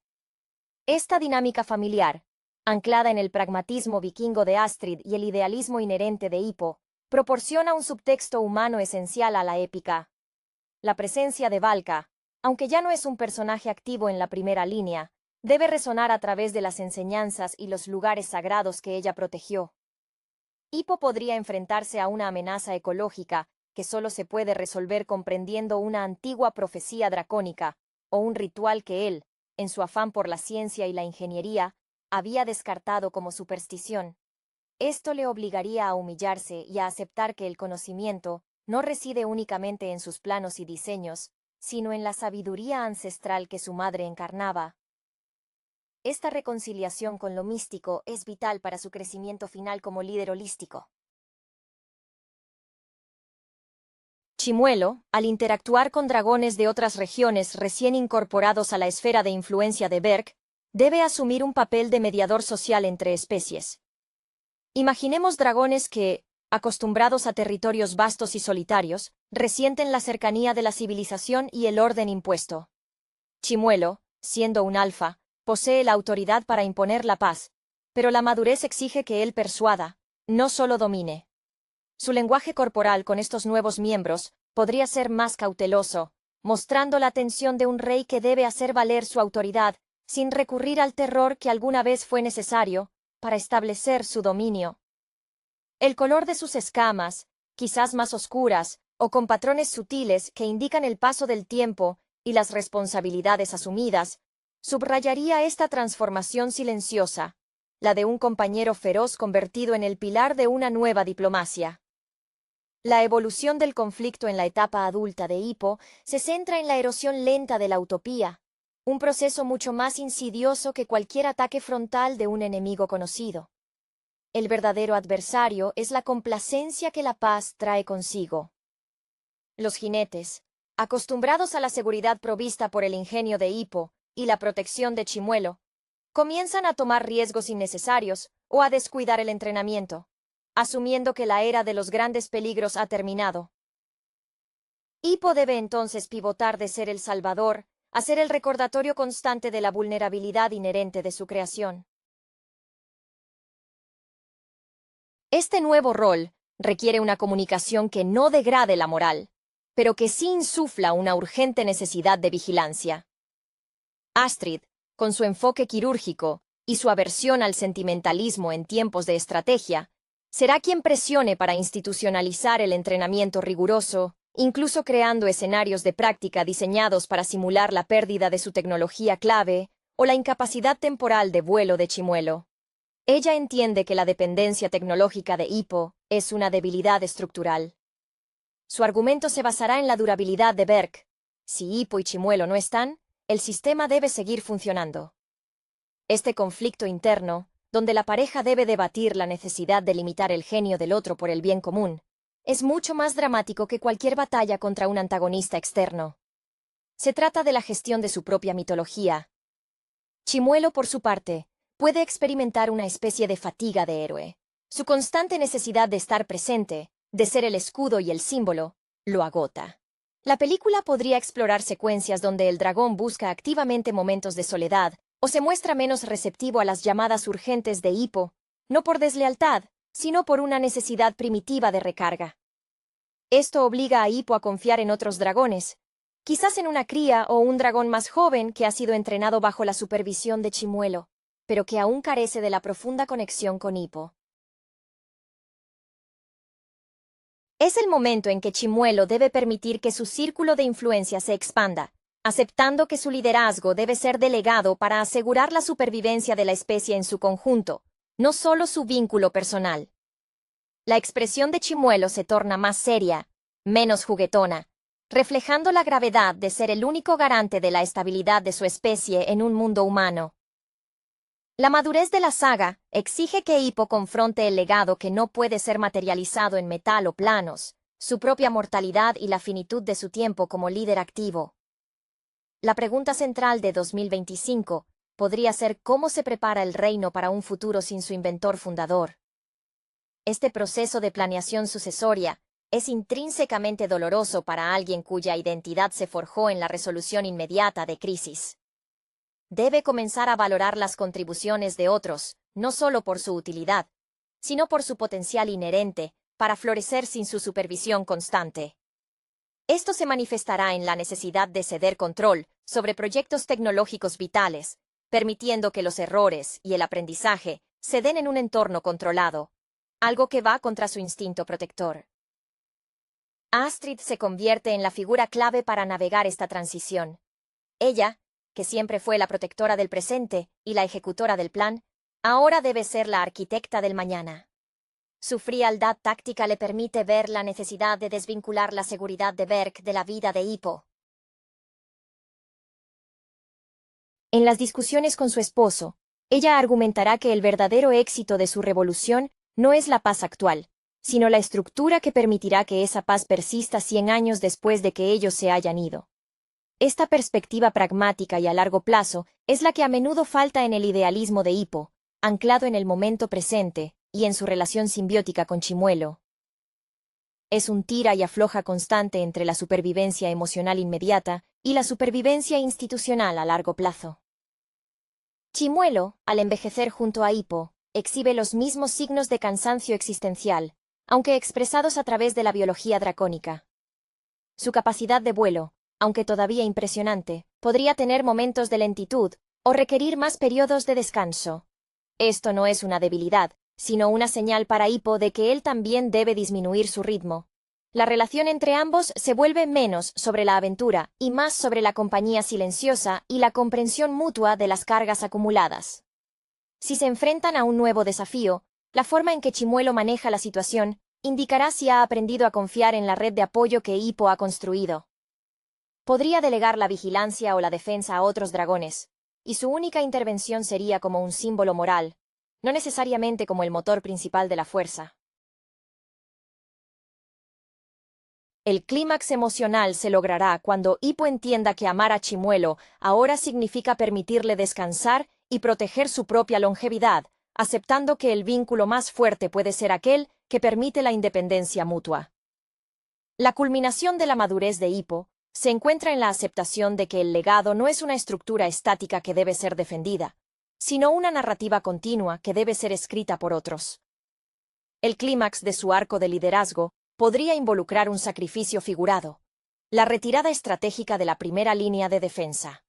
Esta dinámica familiar, anclada en el pragmatismo vikingo de Astrid y el idealismo inherente de Hippo, proporciona un subtexto humano esencial a la épica. La presencia de Valka, aunque ya no es un personaje activo en la primera línea, debe resonar a través de las enseñanzas y los lugares sagrados que ella protegió. Hippo podría enfrentarse a una amenaza ecológica que solo se puede resolver comprendiendo una antigua profecía dracónica o un ritual que él, en su afán por la ciencia y la ingeniería, había descartado como superstición. Esto le obligaría a humillarse y a aceptar que el conocimiento no reside únicamente en sus planos y diseños, sino en la sabiduría ancestral que su madre encarnaba. Esta reconciliación con lo místico es vital para su crecimiento final como líder holístico. Chimuelo, al interactuar con dragones de otras regiones recién incorporados a la esfera de influencia de Berg, debe asumir un papel de mediador social entre especies. Imaginemos dragones que, acostumbrados a territorios vastos y solitarios, resienten la cercanía de la civilización y el orden impuesto. Chimuelo, siendo un alfa, posee la autoridad para imponer la paz, pero la madurez exige que él persuada, no solo domine. Su lenguaje corporal con estos nuevos miembros podría ser más cauteloso, mostrando la tensión de un rey que debe hacer valer su autoridad sin recurrir al terror que alguna vez fue necesario para establecer su dominio. El color de sus escamas, quizás más oscuras o con patrones sutiles que indican el paso del tiempo y las responsabilidades asumidas, subrayaría esta transformación silenciosa, la de un compañero feroz convertido en el pilar de una nueva diplomacia. La evolución del conflicto en la etapa adulta de Hippo se centra en la erosión lenta de la utopía, un proceso mucho más insidioso que cualquier ataque frontal de un enemigo conocido. El verdadero adversario es la complacencia que la paz trae consigo. Los jinetes, acostumbrados a la seguridad provista por el ingenio de Hippo y la protección de Chimuelo, comienzan a tomar riesgos innecesarios o a descuidar el entrenamiento, asumiendo que la era de los grandes peligros ha terminado. Hippo debe entonces pivotar de ser el salvador a ser el recordatorio constante de la vulnerabilidad inherente de su creación. Este nuevo rol requiere una comunicación que no degrade la moral, pero que sí insufla una urgente necesidad de vigilancia. Astrid, con su enfoque quirúrgico y su aversión al sentimentalismo en tiempos de estrategia, será quien presione para institucionalizar el entrenamiento riguroso, incluso creando escenarios de práctica diseñados para simular la pérdida de su tecnología clave o la incapacidad temporal de vuelo de Chimuelo. Ella entiende que la dependencia tecnológica de Hippo es una debilidad estructural. Su argumento se basará en la durabilidad de Berk. Si Hippo y Chimuelo no están, el sistema debe seguir funcionando. Este conflicto interno, donde la pareja debe debatir la necesidad de limitar el genio del otro por el bien común, es mucho más dramático que cualquier batalla contra un antagonista externo. Se trata de la gestión de su propia mitología. Chimuelo, por su parte, puede experimentar una especie de fatiga de héroe. Su constante necesidad de estar presente, de ser el escudo y el símbolo, lo agota. La película podría explorar secuencias donde el dragón busca activamente momentos de soledad o se muestra menos receptivo a las llamadas urgentes de Hippo, no por deslealtad, sino por una necesidad primitiva de recarga. Esto obliga a Hippo a confiar en otros dragones, quizás en una cría o un dragón más joven que ha sido entrenado bajo la supervisión de Chimuelo, pero que aún carece de la profunda conexión con Hippo. Es el momento en que Chimuelo debe permitir que su círculo de influencia se expanda, aceptando que su liderazgo debe ser delegado para asegurar la supervivencia de la especie en su conjunto, no solo su vínculo personal. La expresión de Chimuelo se torna más seria, menos juguetona, reflejando la gravedad de ser el único garante de la estabilidad de su especie en un mundo humano. La madurez de la saga exige que Hippo confronte el legado que no puede ser materializado en metal o planos, su propia mortalidad y la finitud de su tiempo como líder activo. La pregunta central de 2025 podría ser cómo se prepara el reino para un futuro sin su inventor fundador. Este proceso de planeación sucesoria es intrínsecamente doloroso para alguien cuya identidad se forjó en la resolución inmediata de crisis. Debe comenzar a valorar las contribuciones de otros, no solo por su utilidad, sino por su potencial inherente para florecer sin su supervisión constante. Esto se manifestará en la necesidad de ceder control sobre proyectos tecnológicos vitales, permitiendo que los errores y el aprendizaje se den en un entorno controlado, algo que va contra su instinto protector. Astrid se convierte en la figura clave para navegar esta transición. Ella, que siempre fue la protectora del presente y la ejecutora del plan, ahora debe ser la arquitecta del mañana. Su frialdad táctica le permite ver la necesidad de desvincular la seguridad de Berk de la vida de Hippo. En las discusiones con su esposo, ella argumentará que el verdadero éxito de su revolución no es la paz actual, sino la estructura que permitirá que esa paz persista 100 años después de que ellos se hayan ido. Esta perspectiva pragmática y a largo plazo es la que a menudo falta en el idealismo de Hippo, anclado en el momento presente y en su relación simbiótica con Chimuelo. Es un tira y afloja constante entre la supervivencia emocional inmediata y la supervivencia institucional a largo plazo. Chimuelo, al envejecer junto a Hippo, exhibe los mismos signos de cansancio existencial, aunque expresados a través de la biología dracónica. Su capacidad de vuelo, aunque todavía impresionante, podría tener momentos de lentitud o requerir más periodos de descanso. Esto no es una debilidad, sino una señal para Hippo de que él también debe disminuir su ritmo. La relación entre ambos se vuelve menos sobre la aventura y más sobre la compañía silenciosa y la comprensión mutua de las cargas acumuladas. Si se enfrentan a un nuevo desafío, la forma en que Chimuelo maneja la situación indicará si ha aprendido a confiar en la red de apoyo que Hippo ha construido. Podría delegar la vigilancia o la defensa a otros dragones, y su única intervención sería como un símbolo moral, no necesariamente como el motor principal de la fuerza. El clímax emocional se logrará cuando Hippo entienda que amar a Chimuelo ahora significa permitirle descansar y proteger su propia longevidad, aceptando que el vínculo más fuerte puede ser aquel que permite la independencia mutua. La culminación de la madurez de Hippo se encuentra en la aceptación de que el legado no es una estructura estática que debe ser defendida, sino una narrativa continua que debe ser escrita por otros. El clímax de su arco de liderazgo podría involucrar un sacrificio figurado, la retirada estratégica de la primera línea de defensa.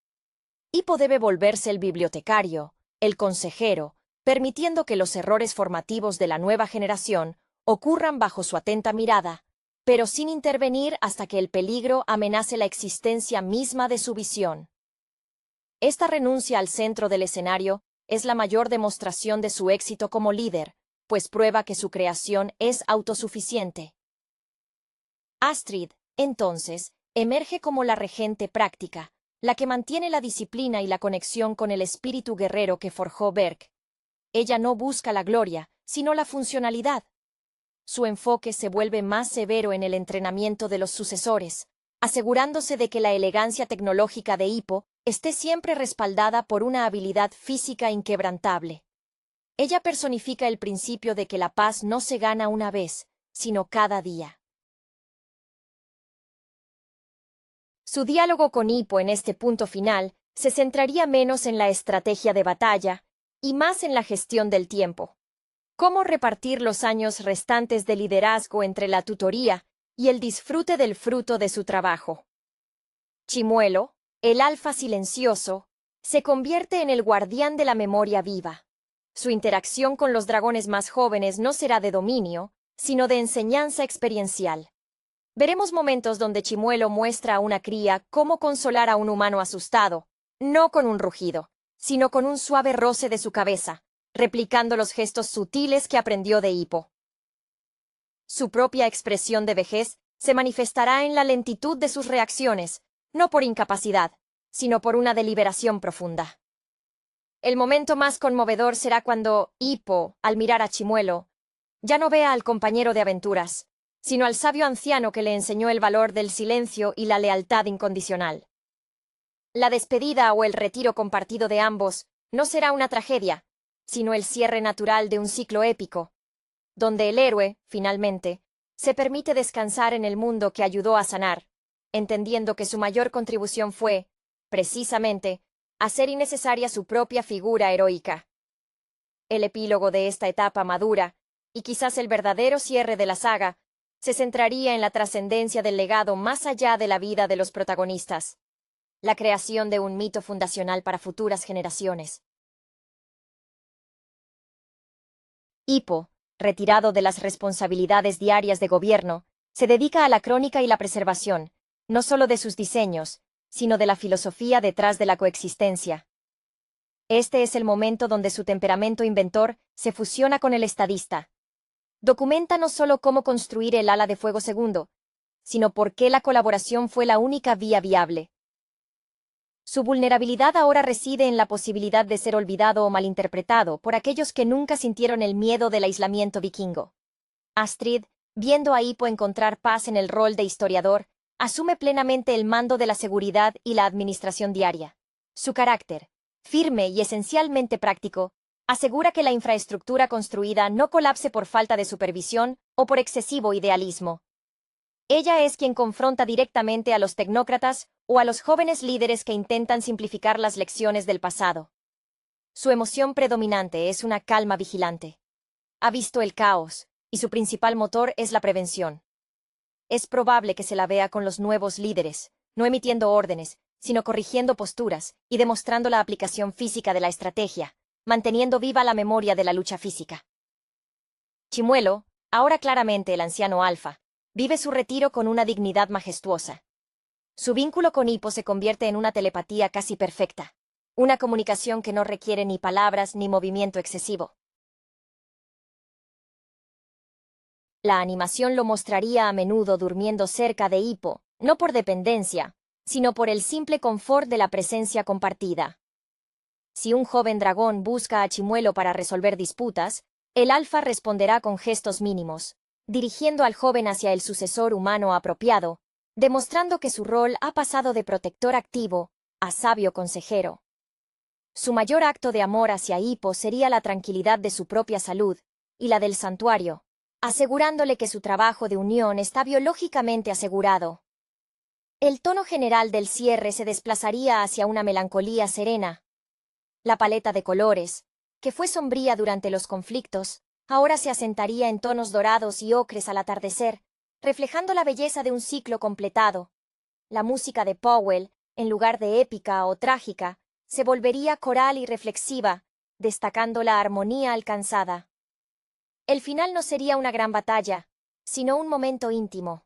Hippo debe volverse el bibliotecario, el consejero, permitiendo que los errores formativos de la nueva generación ocurran bajo su atenta mirada, pero sin intervenir hasta que el peligro amenace la existencia misma de su visión. Esta renuncia al centro del escenario es la mayor demostración de su éxito como líder, pues prueba que su creación es autosuficiente. Astrid, entonces, emerge como la regente práctica, la que mantiene la disciplina y la conexión con el espíritu guerrero que forjó Berk. Ella no busca la gloria, sino la funcionalidad. Su enfoque se vuelve más severo en el entrenamiento de los sucesores, asegurándose de que la elegancia tecnológica de Hippo esté siempre respaldada por una habilidad física inquebrantable. Ella personifica el principio de que la paz no se gana una vez, sino cada día. Su diálogo con Hippo en este punto final se centraría menos en la estrategia de batalla y más en la gestión del tiempo. Cómo repartir los años restantes de liderazgo entre la tutoría y el disfrute del fruto de su trabajo. Chimuelo, el alfa silencioso, se convierte en el guardián de la memoria viva. Su interacción con los dragones más jóvenes no será de dominio, sino de enseñanza experiencial. Veremos momentos donde Chimuelo muestra a una cría cómo consolar a un humano asustado, no con un rugido, sino con un suave roce de su cabeza, replicando los gestos sutiles que aprendió de Hippo. Su propia expresión de vejez se manifestará en la lentitud de sus reacciones, no por incapacidad, sino por una deliberación profunda. El momento más conmovedor será cuando Hippo, al mirar a Chimuelo, ya no vea al compañero de aventuras, sino al sabio anciano que le enseñó el valor del silencio y la lealtad incondicional. La despedida o el retiro compartido de ambos no será una tragedia, sino el cierre natural de un ciclo épico, donde el héroe, finalmente, se permite descansar en el mundo que ayudó a sanar, entendiendo que su mayor contribución fue, precisamente, hacer innecesaria su propia figura heroica. El epílogo de esta etapa madura, y quizás el verdadero cierre de la saga, se centraría en la trascendencia del legado más allá de la vida de los protagonistas, la creación de un mito fundacional para futuras generaciones. Hippo, retirado de las responsabilidades diarias de gobierno, se dedica a la crónica y la preservación, no solo de sus diseños, sino de la filosofía detrás de la coexistencia. Este es el momento donde su temperamento inventor se fusiona con el estadista. Documenta no solo cómo construir el ala de fuego segundo, sino por qué la colaboración fue la única vía viable. Su vulnerabilidad ahora reside en la posibilidad de ser olvidado o malinterpretado por aquellos que nunca sintieron el miedo del aislamiento vikingo. Astrid, viendo a Hippo encontrar paz en el rol de historiador, asume plenamente el mando de la seguridad y la administración diaria. Su carácter, firme y esencialmente práctico, asegura que la infraestructura construida no colapse por falta de supervisión o por excesivo idealismo. Ella es quien confronta directamente a los tecnócratas o a los jóvenes líderes que intentan simplificar las lecciones del pasado. Su emoción predominante es una calma vigilante. Ha visto el caos, y su principal motor es la prevención. Es probable que se la vea con los nuevos líderes, no emitiendo órdenes, sino corrigiendo posturas y demostrando la aplicación física de la estrategia, manteniendo viva la memoria de la lucha física. Chimuelo, ahora claramente el anciano Alfa, vive su retiro con una dignidad majestuosa. Su vínculo con Hippo se convierte en una telepatía casi perfecta, una comunicación que no requiere ni palabras ni movimiento excesivo. La animación lo mostraría a menudo durmiendo cerca de Hippo, no por dependencia, sino por el simple confort de la presencia compartida. Si un joven dragón busca a Chimuelo para resolver disputas, el alfa responderá con gestos mínimos, dirigiendo al joven hacia el sucesor humano apropiado, demostrando que su rol ha pasado de protector activo a sabio consejero. Su mayor acto de amor hacia Hippo sería la tranquilidad de su propia salud y la del santuario, asegurándole que su trabajo de unión está biológicamente asegurado. El tono general del cierre se desplazaría hacia una melancolía serena. La paleta de colores, que fue sombría durante los conflictos, ahora se asentaría en tonos dorados y ocres al atardecer, reflejando la belleza de un ciclo completado. La música de Powell, en lugar de épica o trágica, se volvería coral y reflexiva, destacando la armonía alcanzada. El final no sería una gran batalla, sino un momento íntimo.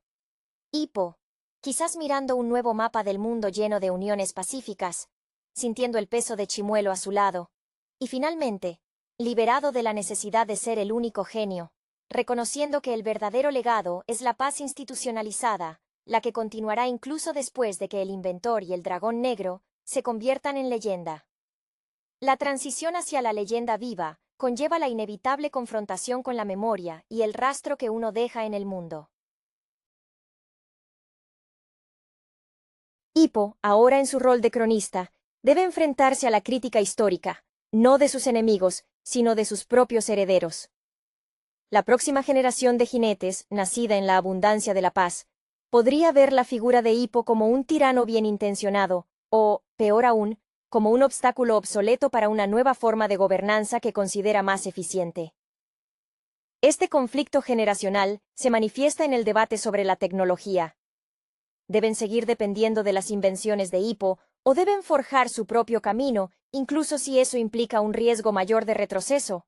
Hippo, quizás mirando un nuevo mapa del mundo lleno de uniones pacíficas, sintiendo el peso de Chimuelo a su lado, y finalmente, liberado de la necesidad de ser el único genio, reconociendo que el verdadero legado es la paz institucionalizada, la que continuará incluso después de que el inventor y el dragón negro se conviertan en leyenda. La transición hacia la leyenda viva conlleva la inevitable confrontación con la memoria y el rastro que uno deja en el mundo. Hippo, ahora en su rol de cronista, debe enfrentarse a la crítica histórica, no de sus enemigos, sino de sus propios herederos. La próxima generación de jinetes, nacida en la abundancia de la paz, podría ver la figura de Hippo como un tirano bien intencionado, o, peor aún, como un obstáculo obsoleto para una nueva forma de gobernanza que considera más eficiente. Este conflicto generacional se manifiesta en el debate sobre la tecnología. ¿Deben seguir dependiendo de las invenciones de Hippo o deben forjar su propio camino, incluso si eso implica un riesgo mayor de retroceso?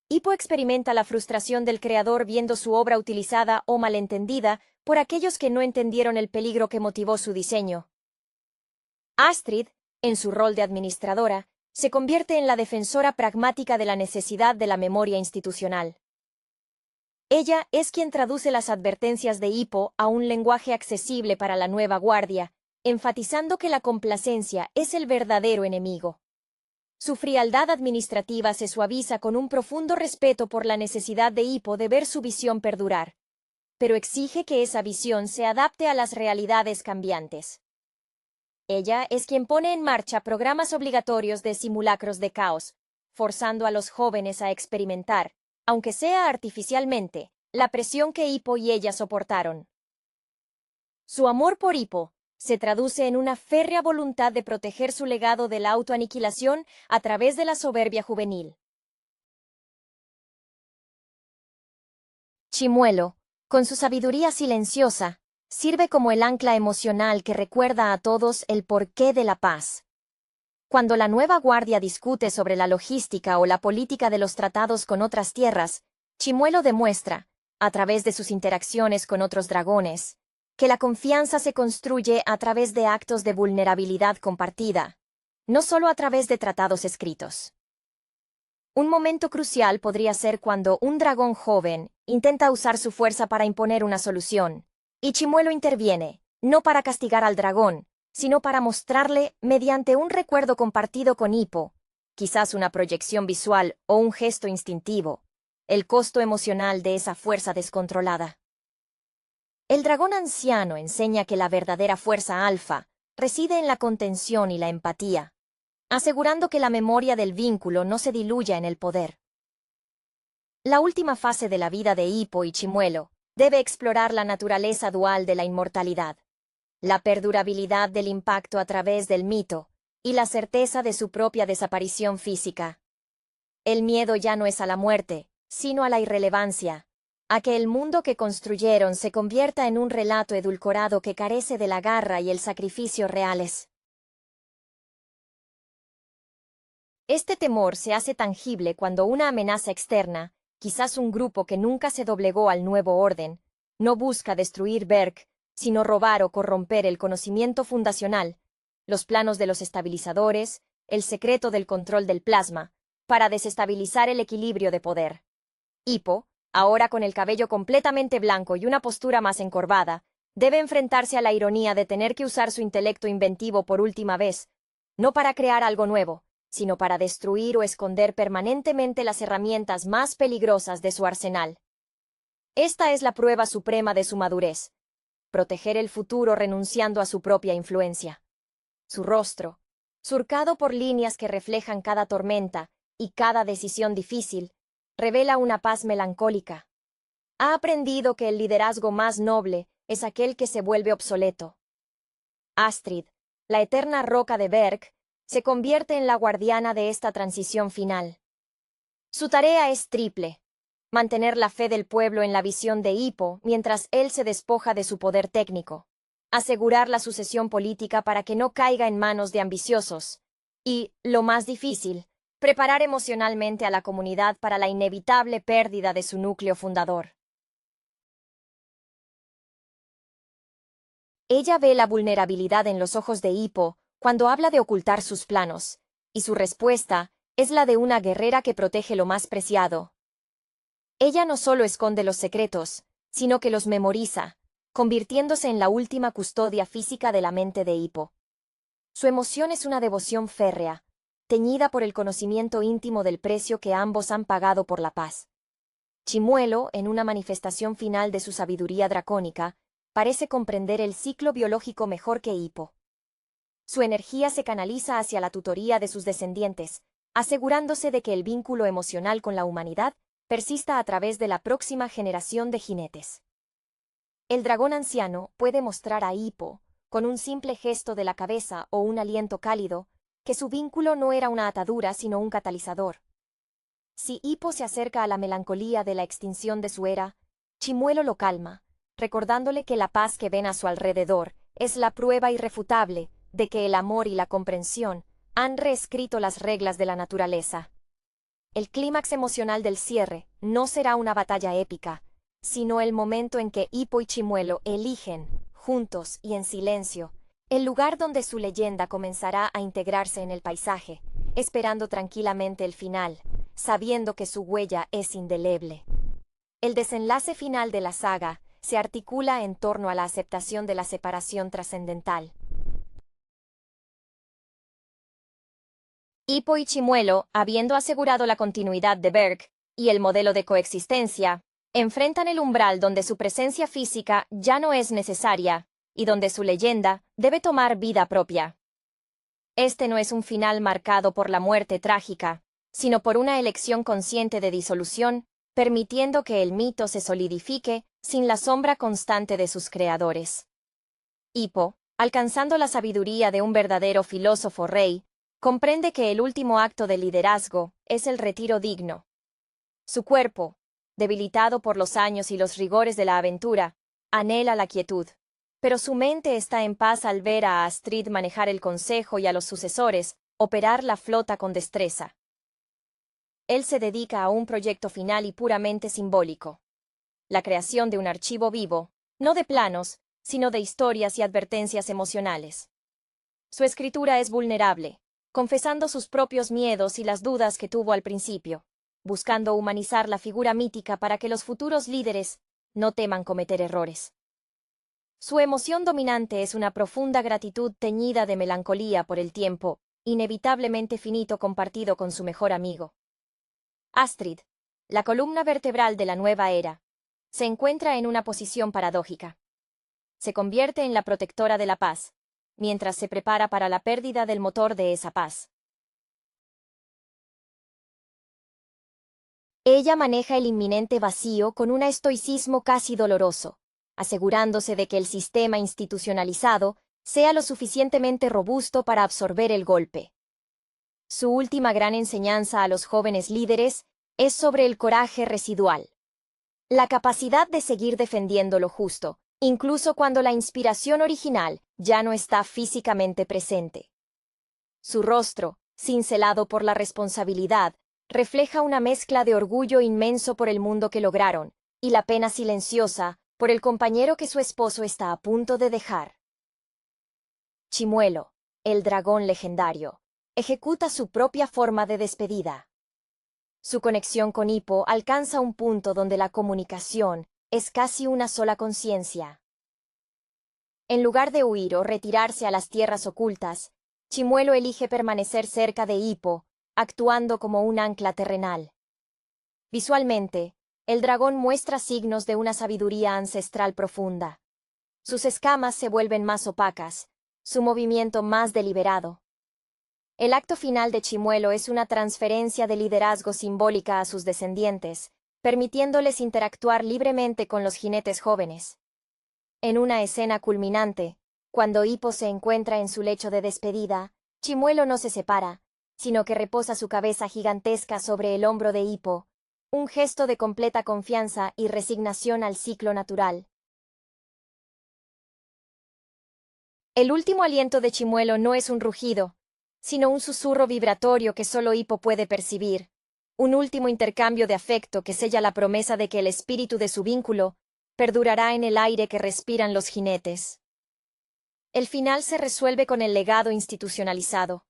Hippo experimenta la frustración del creador viendo su obra utilizada o malentendida por aquellos que no entendieron el peligro que motivó su diseño. Astrid, en su rol de administradora, se convierte en la defensora pragmática de la necesidad de la memoria institucional. Ella es quien traduce las advertencias de Hippo a un lenguaje accesible para la nueva guardia, enfatizando que la complacencia es el verdadero enemigo. Su frialdad administrativa se suaviza con un profundo respeto por la necesidad de Hippo de ver su visión perdurar, pero exige que esa visión se adapte a las realidades cambiantes. Ella es quien pone en marcha programas obligatorios de simulacros de caos, forzando a los jóvenes a experimentar, aunque sea artificialmente, la presión que Hippo y ella soportaron. Su amor por Hippo se traduce en una férrea voluntad de proteger su legado de la autoaniquilación a través de la soberbia juvenil. Chimuelo, con su sabiduría silenciosa, sirve como el ancla emocional que recuerda a todos el porqué de la paz. Cuando la nueva guardia discute sobre la logística o la política de los tratados con otras tierras, Chimuelo demuestra, a través de sus interacciones con otros dragones, que la confianza se construye a través de actos de vulnerabilidad compartida, no solo a través de tratados escritos. Un momento crucial podría ser cuando un dragón joven intenta usar su fuerza para imponer una solución, y Chimuelo interviene, no para castigar al dragón, sino para mostrarle, mediante un recuerdo compartido con Hippo, quizás una proyección visual o un gesto instintivo, el costo emocional de esa fuerza descontrolada. El dragón anciano enseña que la verdadera fuerza alfa reside en la contención y la empatía, asegurando que la memoria del vínculo no se diluya en el poder. La última fase de la vida de Hippo y Chimuelo debe explorar la naturaleza dual de la inmortalidad, la perdurabilidad del impacto a través del mito y la certeza de su propia desaparición física. El miedo ya no es a la muerte, sino a la irrelevancia, a que el mundo que construyeron se convierta en un relato edulcorado que carece de la garra y el sacrificio reales. Este temor se hace tangible cuando una amenaza externa, quizás un grupo que nunca se doblegó al nuevo orden, no busca destruir Berk, sino robar o corromper el conocimiento fundacional, los planos de los estabilizadores, el secreto del control del plasma, para desestabilizar el equilibrio de poder. Hippo, ahora con el cabello completamente blanco y una postura más encorvada, debe enfrentarse a la ironía de tener que usar su intelecto inventivo por última vez, no para crear algo nuevo, sino para destruir o esconder permanentemente las herramientas más peligrosas de su arsenal. Esta es la prueba suprema de su madurez: proteger el futuro renunciando a su propia influencia. Su rostro, surcado por líneas que reflejan cada tormenta y cada decisión difícil, revela una paz melancólica. Ha aprendido que el liderazgo más noble es aquel que se vuelve obsoleto. Astrid, la eterna roca de Berk, se convierte en la guardiana de esta transición final. Su tarea es triple: mantener la fe del pueblo en la visión de Hippo mientras él se despoja de su poder técnico, asegurar la sucesión política para que no caiga en manos de ambiciosos, y, lo más difícil, preparar emocionalmente a la comunidad para la inevitable pérdida de su núcleo fundador. Ella ve la vulnerabilidad en los ojos de Hippo cuando habla de ocultar sus planos, y su respuesta es la de una guerrera que protege lo más preciado. Ella no solo esconde los secretos, sino que los memoriza, convirtiéndose en la última custodia física de la mente de Hippo. Su emoción es una devoción férrea, teñida por el conocimiento íntimo del precio que ambos han pagado por la paz. Chimuelo, en una manifestación final de su sabiduría dracónica, parece comprender el ciclo biológico mejor que Hippo. Su energía se canaliza hacia la tutoría de sus descendientes, asegurándose de que el vínculo emocional con la humanidad persista a través de la próxima generación de jinetes. El dragón anciano puede mostrar a Hippo, con un simple gesto de la cabeza o un aliento cálido, que su vínculo no era una atadura sino un catalizador. Si Hippo se acerca a la melancolía de la extinción de su era, Chimuelo lo calma, recordándole que la paz que ven a su alrededor es la prueba irrefutable de que el amor y la comprensión han reescrito las reglas de la naturaleza. El clímax emocional del cierre no será una batalla épica, sino el momento en que Hippo y Chimuelo eligen, juntos y en silencio, el lugar donde su leyenda comenzará a integrarse en el paisaje, esperando tranquilamente el final, sabiendo que su huella es indeleble. El desenlace final de la saga se articula en torno a la aceptación de la separación trascendental. Hippo y Chimuelo, habiendo asegurado la continuidad de Berk y el modelo de coexistencia, enfrentan el umbral donde su presencia física ya no es necesaria y donde su leyenda debe tomar vida propia. Este no es un final marcado por la muerte trágica, sino por una elección consciente de disolución, permitiendo que el mito se solidifique sin la sombra constante de sus creadores. Hippo, alcanzando la sabiduría de un verdadero filósofo rey, comprende que el último acto de liderazgo es el retiro digno. Su cuerpo, debilitado por los años y los rigores de la aventura, anhela la quietud, pero su mente está en paz al ver a Astrid manejar el consejo y a los sucesores operar la flota con destreza. Él se dedica a un proyecto final y puramente simbólico: la creación de un archivo vivo, no de planos, sino de historias y advertencias emocionales. Su escritura es vulnerable, confesando sus propios miedos y las dudas que tuvo al principio, buscando humanizar la figura mítica para que los futuros líderes no teman cometer errores. Su emoción dominante es una profunda gratitud teñida de melancolía por el tiempo, inevitablemente finito compartido con su mejor amigo. Astrid, la columna vertebral de la nueva era, se encuentra en una posición paradójica. Se convierte en la protectora de la paz, mientras se prepara para la pérdida del motor de esa paz. Ella maneja el inminente vacío con un estoicismo casi doloroso, asegurándose de que el sistema institucionalizado sea lo suficientemente robusto para absorber el golpe. Su última gran enseñanza a los jóvenes líderes es sobre el coraje residual. La capacidad de seguir defendiendo lo justo, incluso cuando la inspiración original ya no está físicamente presente. Su rostro, cincelado por la responsabilidad, refleja una mezcla de orgullo inmenso por el mundo que lograron, y la pena silenciosa por el compañero que su esposo está a punto de dejar. Chimuelo, el dragón legendario, ejecuta su propia forma de despedida. Su conexión con Hippo alcanza un punto donde la comunicación es casi una sola conciencia. En lugar de huir o retirarse a las tierras ocultas, Chimuelo elige permanecer cerca de Hippo, actuando como un ancla terrenal. Visualmente, el dragón muestra signos de una sabiduría ancestral profunda. Sus escamas se vuelven más opacas, su movimiento más deliberado. El acto final de Chimuelo es una transferencia de liderazgo simbólica a sus descendientes, permitiéndoles interactuar libremente con los jinetes jóvenes. En una escena culminante, cuando Hippo se encuentra en su lecho de despedida, Chimuelo no se separa, sino que reposa su cabeza gigantesca sobre el hombro de Hippo, un gesto de completa confianza y resignación al ciclo natural. El último aliento de Chimuelo no es un rugido, sino un susurro vibratorio que solo Hippo puede percibir, un último intercambio de afecto que sella la promesa de que el espíritu de su vínculo perdurará en el aire que respiran los jinetes. El final se resuelve con el legado institucionalizado.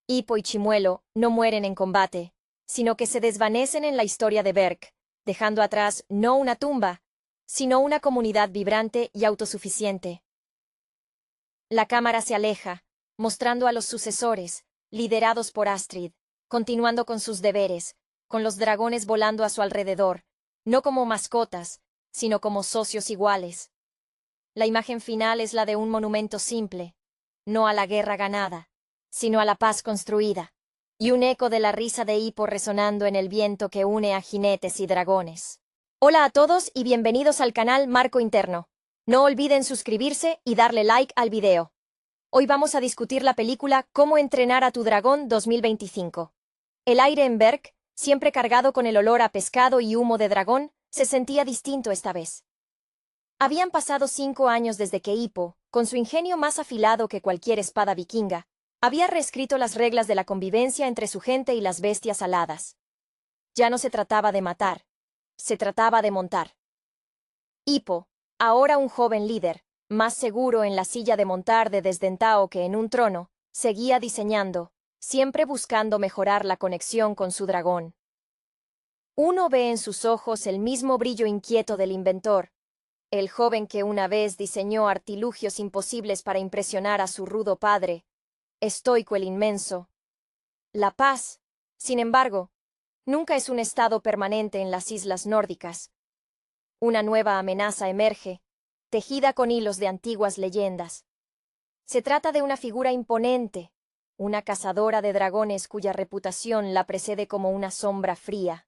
Hippo y Chimuelo no mueren en combate, sino que se desvanecen en la historia de Berk, dejando atrás no una tumba, sino una comunidad vibrante y autosuficiente. La cámara se aleja, mostrando a los sucesores, liderados por Astrid, continuando con sus deberes, con los dragones volando a su alrededor, no como mascotas, sino como socios iguales. La imagen final es la de un monumento simple, no a la guerra ganada, sino a la paz construida, y un eco de la risa de Hippo resonando en el viento que une a jinetes y dragones. Hola a todos y bienvenidos al canal Marco Interno. No olviden suscribirse y darle like al video. Hoy vamos a discutir la película Cómo entrenar a tu dragón 2025. El aire en Berk, siempre cargado con el olor a pescado y humo de dragón, se sentía distinto esta vez. Habían pasado 5 años desde que Hippo, con su ingenio más afilado que cualquier espada vikinga, había reescrito las reglas de la convivencia entre su gente y las bestias aladas. Ya no se trataba de matar, se trataba de montar. Hippo, ahora un joven líder, más seguro en la silla de montar de Desdentao que en un trono, seguía diseñando, siempre buscando mejorar la conexión con su dragón. Uno ve en sus ojos el mismo brillo inquieto del inventor, el joven que una vez diseñó artilugios imposibles para impresionar a su rudo padre, estoico el inmenso. La paz, sin embargo, nunca es un estado permanente en las islas nórdicas. Una nueva amenaza emerge, tejida con hilos de antiguas leyendas. Se trata de una figura imponente, una cazadora de dragones cuya reputación la precede como una sombra fría,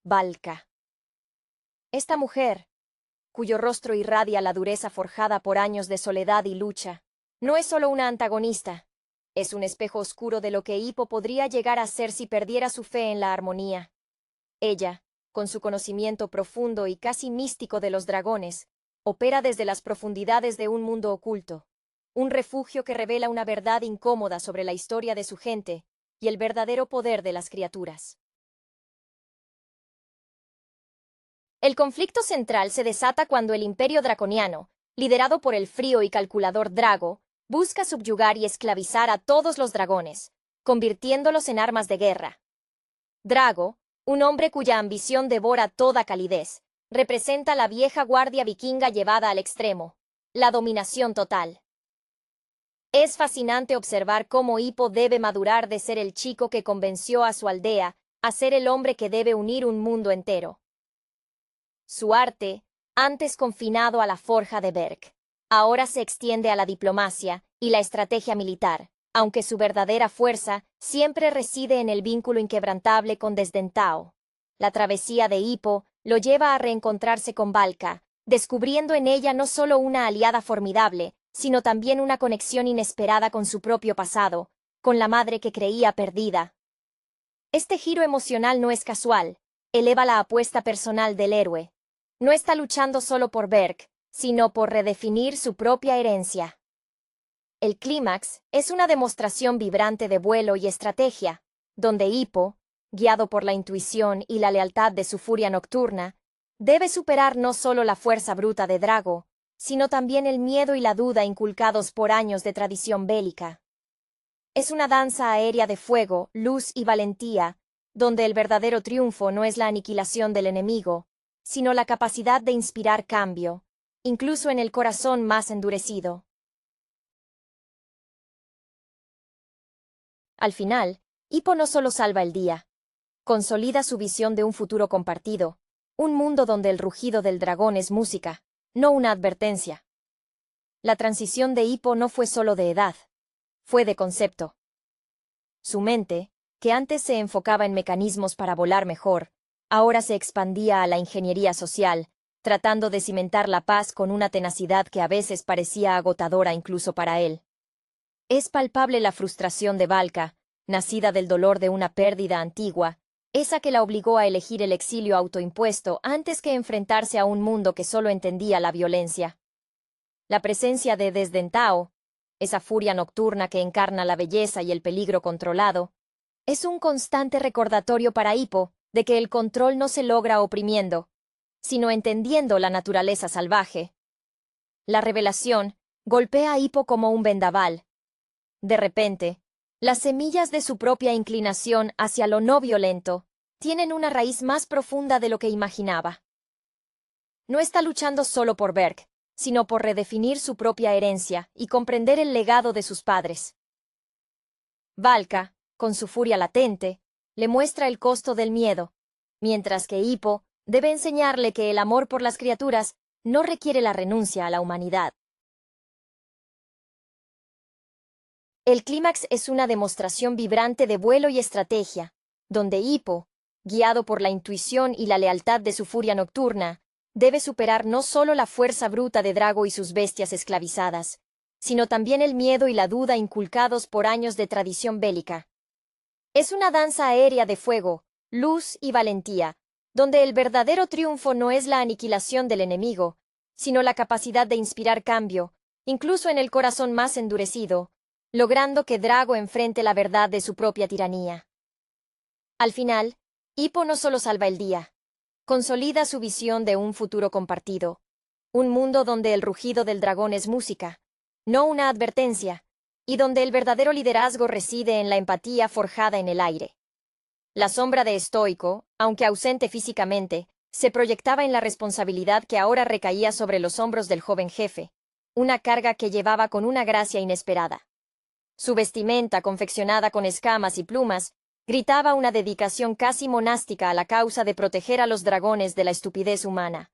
Valka. Esta mujer, cuyo rostro irradia la dureza forjada por años de soledad y lucha, no es solo una antagonista, es un espejo oscuro de lo que Hippo podría llegar a ser si perdiera su fe en la armonía. Ella, con su conocimiento profundo y casi místico de los dragones, opera desde las profundidades de un mundo oculto, un refugio que revela una verdad incómoda sobre la historia de su gente y el verdadero poder de las criaturas. El conflicto central se desata cuando el Imperio Draconiano, liderado por el frío y calculador Drago, busca subyugar y esclavizar a todos los dragones, convirtiéndolos en armas de guerra. Drago, un hombre cuya ambición devora toda calidez, representa la vieja guardia vikinga llevada al extremo, la dominación total. Es fascinante observar cómo Hippo debe madurar de ser el chico que convenció a su aldea a ser el hombre que debe unir un mundo entero. Su arte, antes confinado a la forja de Berk, ahora se extiende a la diplomacia y la estrategia militar, aunque su verdadera fuerza siempre reside en el vínculo inquebrantable con Desdentao. La travesía de Hippo lo lleva a reencontrarse con Valka, descubriendo en ella no solo una aliada formidable, sino también una conexión inesperada con su propio pasado, con la madre que creía perdida. Este giro emocional no es casual, eleva la apuesta personal del héroe. No está luchando solo por Berk, sino por redefinir su propia herencia. El clímax es una demostración vibrante de vuelo y estrategia, donde Hippo, guiado por la intuición y la lealtad de su furia nocturna, debe superar no solo la fuerza bruta de Drago, sino también el miedo y la duda inculcados por años de tradición bélica. Es una danza aérea de fuego, luz y valentía, donde el verdadero triunfo no es la aniquilación del enemigo, sino la capacidad de inspirar cambio, incluso en el corazón más endurecido. Al final, Hippo no solo salva el día, consolida su visión de un futuro compartido, un mundo donde el rugido del dragón es música, no una advertencia. La transición de Hippo no fue solo de edad, fue de concepto. Su mente, que antes se enfocaba en mecanismos para volar mejor, ahora se expandía a la ingeniería social, tratando de cimentar la paz con una tenacidad que a veces parecía agotadora incluso para él. Es palpable la frustración de Valka, nacida del dolor de una pérdida antigua, esa que la obligó a elegir el exilio autoimpuesto antes que enfrentarse a un mundo que solo entendía la violencia. La presencia de Desdentao, esa furia nocturna que encarna la belleza y el peligro controlado, es un constante recordatorio para Hippo de que el control no se logra oprimiendo, sino entendiendo la naturaleza salvaje. La revelación golpea a Hippo como un vendaval. De repente, las semillas de su propia inclinación hacia lo no violento tienen una raíz más profunda de lo que imaginaba. No está luchando solo por Berk, sino por redefinir su propia herencia y comprender el legado de sus padres. Valka, con su furia latente, le muestra el costo del miedo, mientras que Hippo debe enseñarle que el amor por las criaturas no requiere la renuncia a la humanidad. El clímax es una demostración vibrante de vuelo y estrategia, donde Hippo, guiado por la intuición y la lealtad de su furia nocturna, debe superar no solo la fuerza bruta de Drago y sus bestias esclavizadas, sino también el miedo y la duda inculcados por años de tradición bélica. Es una danza aérea de fuego, luz y valentía, donde el verdadero triunfo no es la aniquilación del enemigo, sino la capacidad de inspirar cambio, incluso en el corazón más endurecido, logrando que Drago enfrente la verdad de su propia tiranía. Al final, Hippo no solo salva el día, consolida su visión de un futuro compartido, un mundo donde el rugido del dragón es música, no una advertencia, y donde el verdadero liderazgo reside en la empatía forjada en el aire. La sombra de Estoico, aunque ausente físicamente, se proyectaba en la responsabilidad que ahora recaía sobre los hombros del joven jefe, una carga que llevaba con una gracia inesperada. Su vestimenta, confeccionada con escamas y plumas, gritaba una dedicación casi monástica a la causa de proteger a los dragones de la estupidez humana.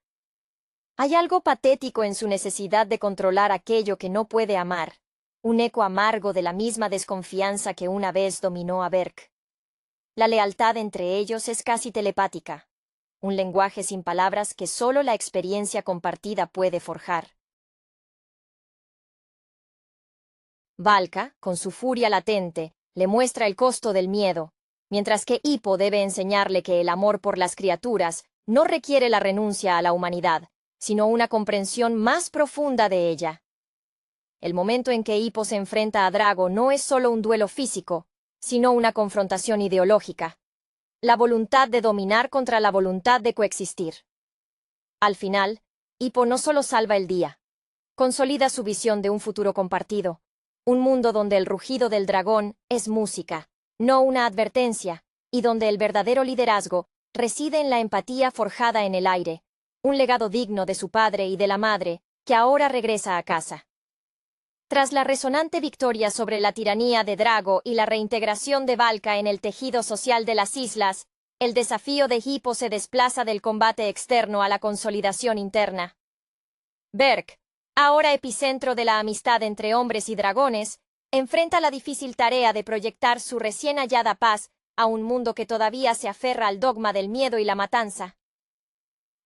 Hay algo patético en su necesidad de controlar aquello que no puede amar, un eco amargo de la misma desconfianza que una vez dominó a Berk. La lealtad entre ellos es casi telepática, un lenguaje sin palabras que solo la experiencia compartida puede forjar. Valka, con su furia latente, le muestra el costo del miedo, mientras que Hippo debe enseñarle que el amor por las criaturas no requiere la renuncia a la humanidad, sino una comprensión más profunda de ella. El momento en que Hippo se enfrenta a Drago no es solo un duelo físico, sino una confrontación ideológica. La voluntad de dominar contra la voluntad de coexistir. Al final, Hippo no solo salva el día, consolida su visión de un futuro compartido, un mundo donde el rugido del dragón es música, no una advertencia, y donde el verdadero liderazgo reside en la empatía forjada en el aire, un legado digno de su padre y de la madre, que ahora regresa a casa. Tras la resonante victoria sobre la tiranía de Drago y la reintegración de Valka en el tejido social de las islas, el desafío de Hippo se desplaza del combate externo a la consolidación interna. Berk, ahora epicentro de la amistad entre hombres y dragones, enfrenta la difícil tarea de proyectar su recién hallada paz a un mundo que todavía se aferra al dogma del miedo y la matanza.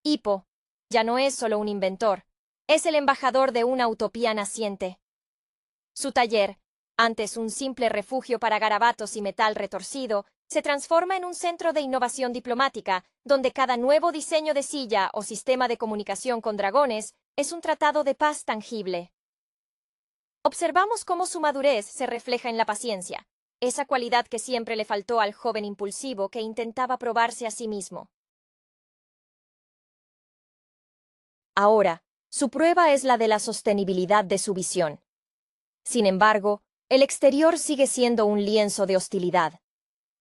Hippo ya no es solo un inventor, es el embajador de una utopía naciente. Su taller, antes un simple refugio para garabatos y metal retorcido, se transforma en un centro de innovación diplomática, donde cada nuevo diseño de silla o sistema de comunicación con dragones es un tratado de paz tangible. Observamos cómo su madurez se refleja en la paciencia, esa cualidad que siempre le faltó al joven impulsivo que intentaba probarse a sí mismo. Ahora, su prueba es la de la sostenibilidad de su visión. Sin embargo, el exterior sigue siendo un lienzo de hostilidad.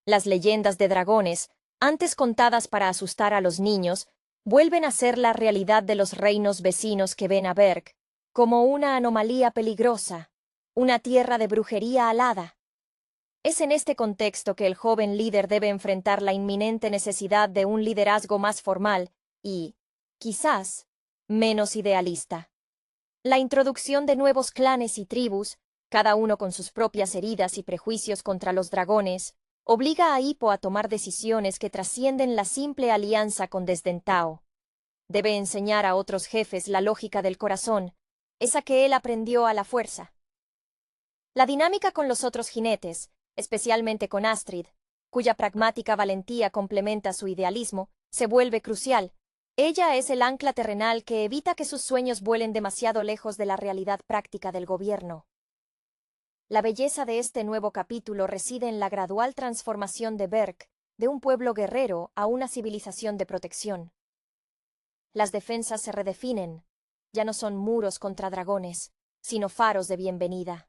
Las leyendas de dragones, antes contadas para asustar a los niños, vuelven a ser la realidad de los reinos vecinos que ven a Berk como una anomalía peligrosa, una tierra de brujería alada. Es en este contexto que el joven líder debe enfrentar la inminente necesidad de un liderazgo más formal y, quizás, menos idealista. La introducción de nuevos clanes y tribus, cada uno con sus propias heridas y prejuicios contra los dragones, obliga a Hippo a tomar decisiones que trascienden la simple alianza con Desdentao. Debe enseñar a otros jefes la lógica del corazón, esa que él aprendió a la fuerza. La dinámica con los otros jinetes, especialmente con Astrid, cuya pragmática valentía complementa su idealismo, se vuelve crucial. Ella es el ancla terrenal que evita que sus sueños vuelen demasiado lejos de la realidad práctica del gobierno. La belleza de este nuevo capítulo reside en la gradual transformación de Berk de un pueblo guerrero a una civilización de protección. Las defensas se redefinen, ya no son muros contra dragones, sino faros de bienvenida.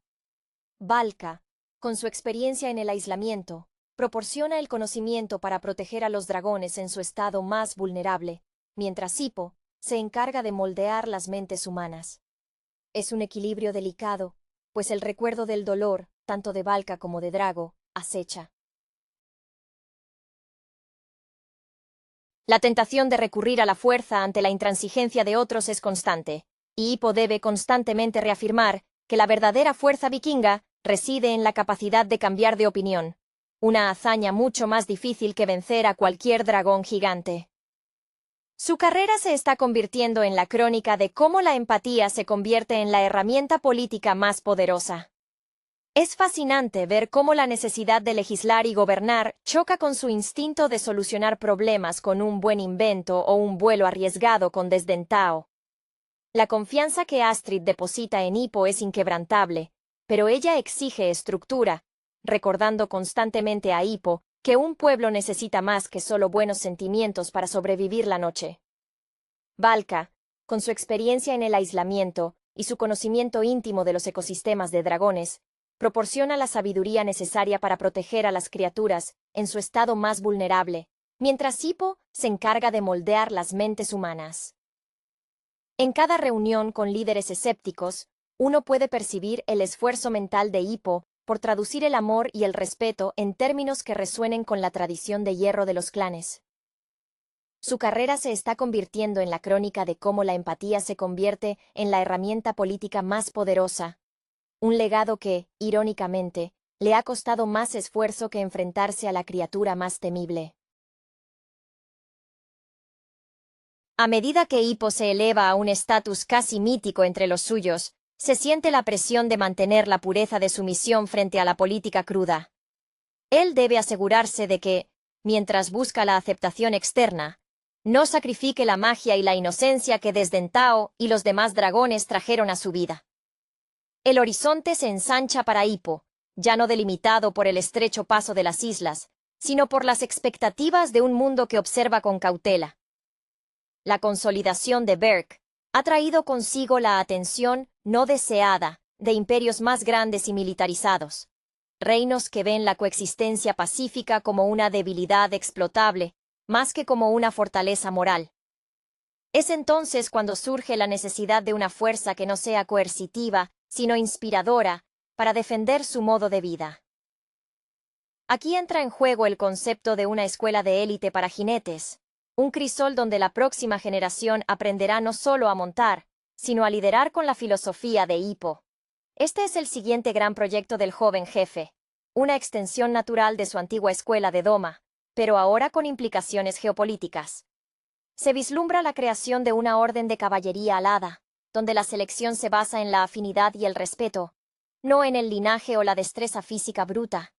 Valka, con su experiencia en el aislamiento, proporciona el conocimiento para proteger a los dragones en su estado más vulnerable, mientras Hippo se encarga de moldear las mentes humanas. Es un equilibrio delicado, pues el recuerdo del dolor, tanto de Valka como de Drago, acecha. La tentación de recurrir a la fuerza ante la intransigencia de otros es constante, y Hippo debe constantemente reafirmar que la verdadera fuerza vikinga reside en la capacidad de cambiar de opinión, una hazaña mucho más difícil que vencer a cualquier dragón gigante. Su carrera se está convirtiendo en la crónica de cómo la empatía se convierte en la herramienta política más poderosa. Es fascinante ver cómo la necesidad de legislar y gobernar choca con su instinto de solucionar problemas con un buen invento o un vuelo arriesgado con Desdentao. La confianza que Astrid deposita en Hippo es inquebrantable, pero ella exige estructura, recordando constantemente a Hippo que un pueblo necesita más que solo buenos sentimientos para sobrevivir la noche. Valka, con su experiencia en el aislamiento y su conocimiento íntimo de los ecosistemas de dragones, proporciona la sabiduría necesaria para proteger a las criaturas en su estado más vulnerable, mientras Hippo se encarga de moldear las mentes humanas. En cada reunión con líderes escépticos, uno puede percibir el esfuerzo mental de Hippo por traducir el amor y el respeto en términos que resuenen con la tradición de hierro de los clanes. Su carrera se está convirtiendo en la crónica de cómo la empatía se convierte en la herramienta política más poderosa, un legado que, irónicamente, le ha costado más esfuerzo que enfrentarse a la criatura más temible. A medida que Hippo se eleva a un estatus casi mítico entre los suyos, se siente la presión de mantener la pureza de su misión frente a la política cruda. Él debe asegurarse de que, mientras busca la aceptación externa, no sacrifique la magia y la inocencia que Desdentao y los demás dragones trajeron a su vida. El horizonte se ensancha para Hippo, ya no delimitado por el estrecho paso de las islas, sino por las expectativas de un mundo que observa con cautela. La consolidación de Berk ha traído consigo la atención no deseada de imperios más grandes y militarizados, reinos que ven la coexistencia pacífica como una debilidad explotable, más que como una fortaleza moral. Es entonces cuando surge la necesidad de una fuerza que no sea coercitiva, sino inspiradora, para defender su modo de vida. Aquí entra en juego el concepto de una escuela de élite para jinetes, un crisol donde la próxima generación aprenderá no solo a montar, sino a liderar con la filosofía de Hippo. Este es el siguiente gran proyecto del joven jefe, una extensión natural de su antigua escuela de Doma, pero ahora con implicaciones geopolíticas. Se vislumbra la creación de una orden de caballería alada, donde la selección se basa en la afinidad y el respeto, no en el linaje o la destreza física bruta.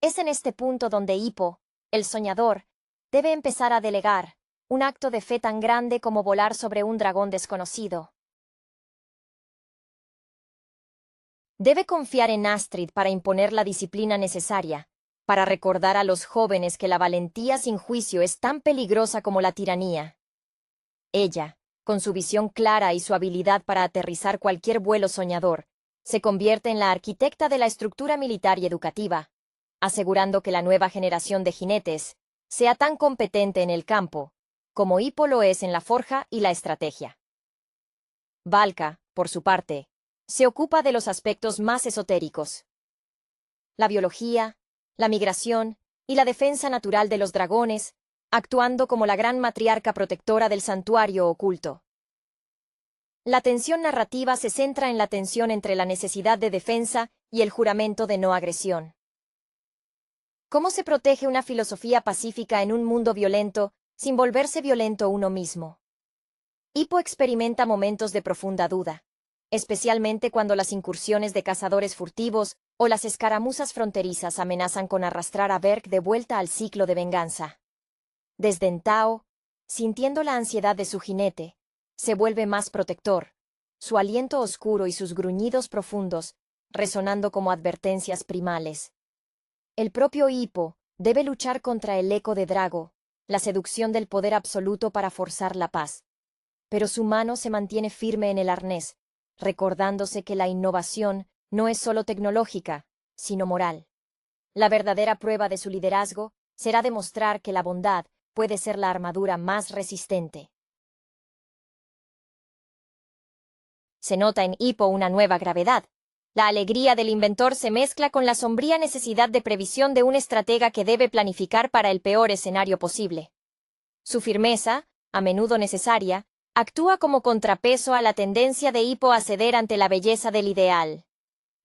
Es en este punto donde Hippo, el soñador, debe empezar a delegar, un acto de fe tan grande como volar sobre un dragón desconocido. Debe confiar en Astrid para imponer la disciplina necesaria, para recordar a los jóvenes que la valentía sin juicio es tan peligrosa como la tiranía. Ella, con su visión clara y su habilidad para aterrizar cualquier vuelo soñador, se convierte en la arquitecta de la estructura militar y educativa, asegurando que la nueva generación de jinetes sea tan competente en el campo como Hippo lo es en la forja y la estrategia. Valka, por su parte, se ocupa de los aspectos más esotéricos. La biología, la migración y la defensa natural de los dragones, actuando como la gran matriarca protectora del santuario oculto. La tensión narrativa se centra en la tensión entre la necesidad de defensa y el juramento de no agresión. ¿Cómo se protege una filosofía pacífica en un mundo violento sin volverse violento uno mismo? Hippo experimenta momentos de profunda duda, especialmente cuando las incursiones de cazadores furtivos o las escaramuzas fronterizas amenazan con arrastrar a Berk de vuelta al ciclo de venganza. Desdentado, sintiendo la ansiedad de su jinete, se vuelve más protector, su aliento oscuro y sus gruñidos profundos, resonando como advertencias primales. El propio Hippo debe luchar contra el eco de Drago, la seducción del poder absoluto para forzar la paz. Pero su mano se mantiene firme en el arnés, recordándose que la innovación no es solo tecnológica, sino moral. La verdadera prueba de su liderazgo será demostrar que la bondad puede ser la armadura más resistente. Se nota en Hippo una nueva gravedad. La alegría del inventor se mezcla con la sombría necesidad de previsión de un estratega que debe planificar para el peor escenario posible. Su firmeza, a menudo necesaria, actúa como contrapeso a la tendencia de Hippo a ceder ante la belleza del ideal.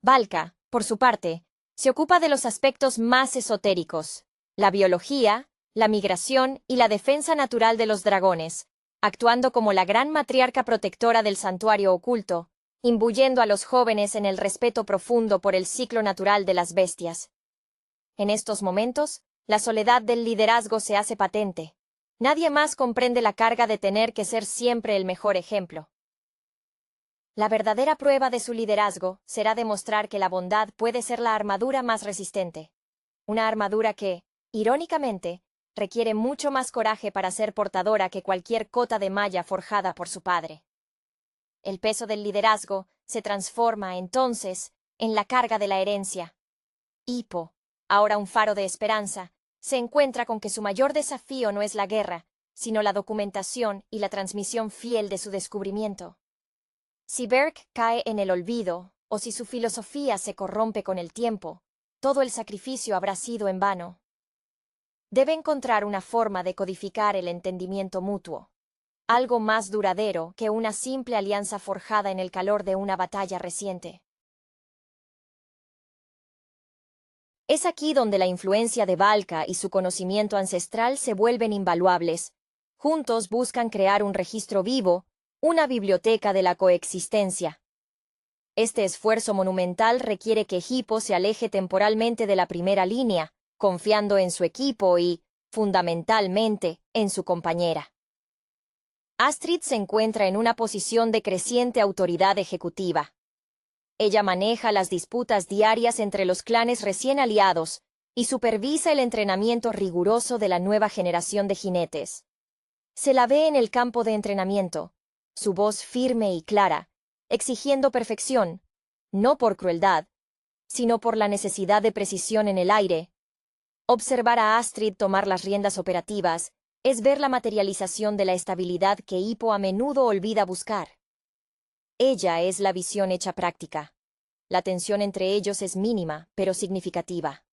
Valka, por su parte, se ocupa de los aspectos más esotéricos, la biología, la migración y la defensa natural de los dragones, actuando como la gran matriarca protectora del santuario oculto, imbuyendo a los jóvenes en el respeto profundo por el ciclo natural de las bestias. En estos momentos, la soledad del liderazgo se hace patente. Nadie más comprende la carga de tener que ser siempre el mejor ejemplo. La verdadera prueba de su liderazgo será demostrar que la bondad puede ser la armadura más resistente. Una armadura que, irónicamente, requiere mucho más coraje para ser portadora que cualquier cota de malla forjada por su padre. El peso del liderazgo se transforma, entonces, en la carga de la herencia. Hippo, ahora un faro de esperanza, se encuentra con que su mayor desafío no es la guerra, sino la documentación y la transmisión fiel de su descubrimiento. Si Berk cae en el olvido, o si su filosofía se corrompe con el tiempo, todo el sacrificio habrá sido en vano. Debe encontrar una forma de codificar el entendimiento mutuo, algo más duradero que una simple alianza forjada en el calor de una batalla reciente. Es aquí donde la influencia de Valka y su conocimiento ancestral se vuelven invaluables. Juntos buscan crear un registro vivo, una biblioteca de la coexistencia. Este esfuerzo monumental requiere que Hippo se aleje temporalmente de la primera línea, confiando en su equipo y, fundamentalmente, en su compañera. Astrid se encuentra en una posición de creciente autoridad ejecutiva. Ella maneja las disputas diarias entre los clanes recién aliados y supervisa el entrenamiento riguroso de la nueva generación de jinetes. Se la ve en el campo de entrenamiento, su voz firme y clara, exigiendo perfección, no por crueldad, sino por la necesidad de precisión en el aire. Observar a Astrid tomar las riendas operativas es ver la materialización de la estabilidad que Hippo a menudo olvida buscar. Ella es la visión hecha práctica. La tensión entre ellos es mínima, pero significativa.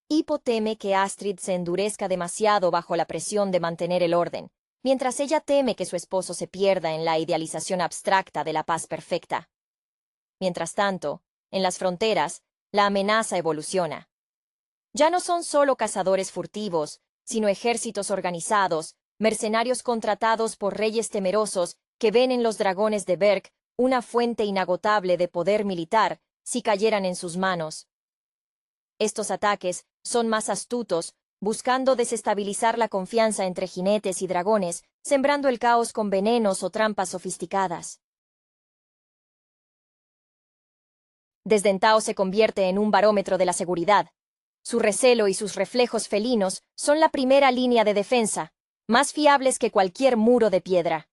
Hippo teme que Astrid se endurezca demasiado bajo la presión de mantener el orden, mientras ella teme que su esposo se pierda en la idealización abstracta de la paz perfecta. Mientras tanto, en las fronteras, la amenaza evoluciona. Ya no son solo cazadores furtivos, sino ejércitos organizados, mercenarios contratados por reyes temerosos que ven en los dragones de Berk una fuente inagotable de poder militar si cayeran en sus manos. Estos ataques son más astutos, buscando desestabilizar la confianza entre jinetes y dragones, sembrando el caos con venenos o trampas sofisticadas. Desdentao se convierte en un barómetro de la seguridad. Su recelo y sus reflejos felinos son la primera línea de defensa, más fiables que cualquier muro de piedra.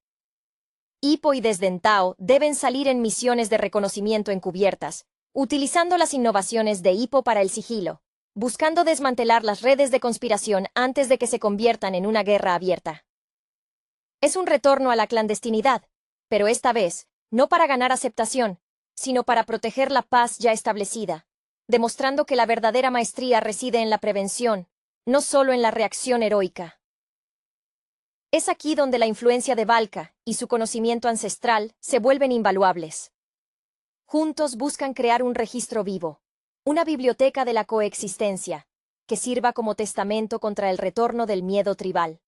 Hippo y Desdentao deben salir en misiones de reconocimiento encubiertas, utilizando las innovaciones de Hippo para el sigilo, buscando desmantelar las redes de conspiración antes de que se conviertan en una guerra abierta. Es un retorno a la clandestinidad, pero esta vez, no para ganar aceptación, sino para proteger la paz ya establecida, demostrando que la verdadera maestría reside en la prevención, no solo en la reacción heroica. Es aquí donde la influencia de Valka y su conocimiento ancestral se vuelven invaluables. Juntos buscan crear un registro vivo, una biblioteca de la coexistencia, que sirva como testamento contra el retorno del miedo tribal.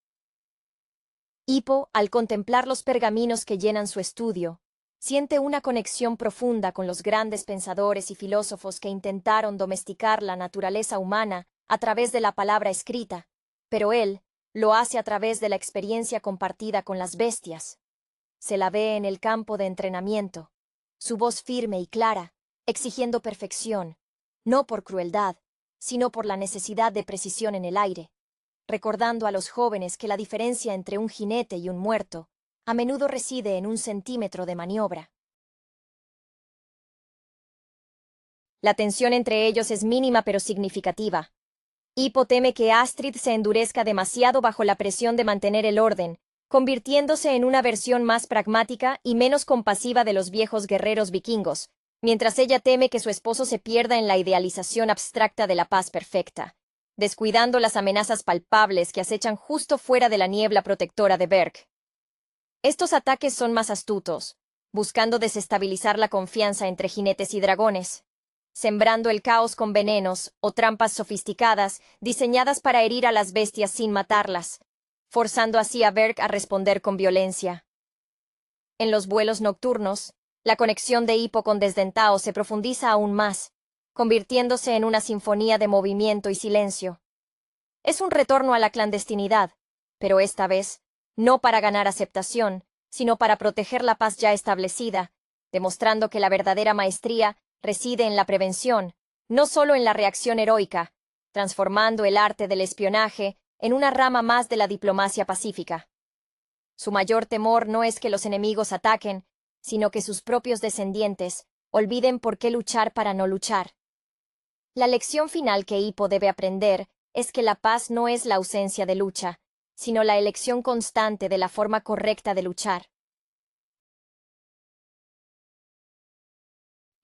Hippo, al contemplar los pergaminos que llenan su estudio, siente una conexión profunda con los grandes pensadores y filósofos que intentaron domesticar la naturaleza humana a través de la palabra escrita, pero él lo hace a través de la experiencia compartida con las bestias. Se la ve en el campo de entrenamiento, su voz firme y clara, exigiendo perfección, no por crueldad, sino por la necesidad de precisión en el aire, recordando a los jóvenes que la diferencia entre un jinete y un muerto a menudo reside en un centímetro de maniobra. La tensión entre ellos es mínima pero significativa. Hippo teme que Astrid se endurezca demasiado bajo la presión de mantener el orden, convirtiéndose en una versión más pragmática y menos compasiva de los viejos guerreros vikingos, mientras ella teme que su esposo se pierda en la idealización abstracta de la paz perfecta, descuidando las amenazas palpables que acechan justo fuera de la niebla protectora de Berg. Estos ataques son más astutos, buscando desestabilizar la confianza entre jinetes y dragones, sembrando el caos con venenos o trampas sofisticadas diseñadas para herir a las bestias sin matarlas, forzando así a Berg a responder con violencia. En los vuelos nocturnos, la conexión de Hippo con Desdentao se profundiza aún más, convirtiéndose en una sinfonía de movimiento y silencio. Es un retorno a la clandestinidad, pero esta vez, no para ganar aceptación, sino para proteger la paz ya establecida, demostrando que la verdadera maestría reside en la prevención, no solo en la reacción heroica, transformando el arte del espionaje en una rama más de la diplomacia pacífica. Su mayor temor no es que los enemigos ataquen, sino que sus propios descendientes olviden por qué luchar para no luchar. La lección final que Hippo debe aprender es que la paz no es la ausencia de lucha, sino la elección constante de la forma correcta de luchar.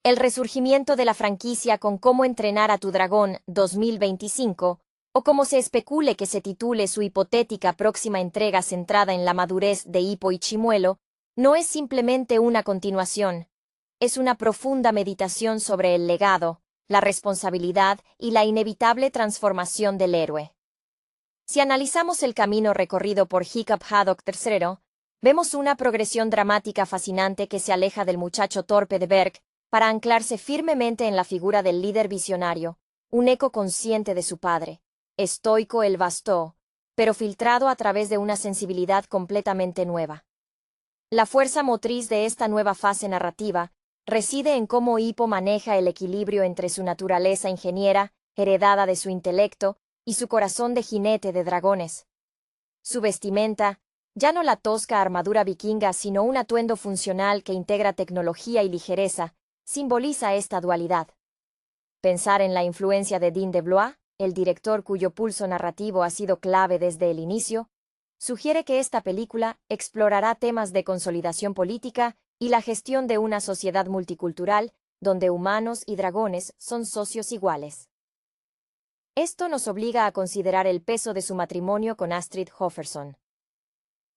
El resurgimiento de la franquicia con Cómo entrenar a tu dragón 2025, o como se especule que se titule su hipotética próxima entrega centrada en la madurez de Hippo y Chimuelo, no es simplemente una continuación, es una profunda meditación sobre el legado, la responsabilidad y la inevitable transformación del héroe. Si analizamos el camino recorrido por Jacob Haddock III, vemos una progresión dramática fascinante que se aleja del muchacho torpe de Berg para anclarse firmemente en la figura del líder visionario, un eco consciente de su padre, estoico el bastó, pero filtrado a través de una sensibilidad completamente nueva. La fuerza motriz de esta nueva fase narrativa reside en cómo Hippo maneja el equilibrio entre su naturaleza ingeniera, heredada de su intelecto, y su corazón de jinete de dragones. Su vestimenta, ya no la tosca armadura vikinga sino un atuendo funcional que integra tecnología y ligereza, simboliza esta dualidad. Pensar en la influencia de Dean DeBlois, el director cuyo pulso narrativo ha sido clave desde el inicio, sugiere que esta película explorará temas de consolidación política y la gestión de una sociedad multicultural donde humanos y dragones son socios iguales. Esto nos obliga a considerar el peso de su matrimonio con Astrid Hofferson.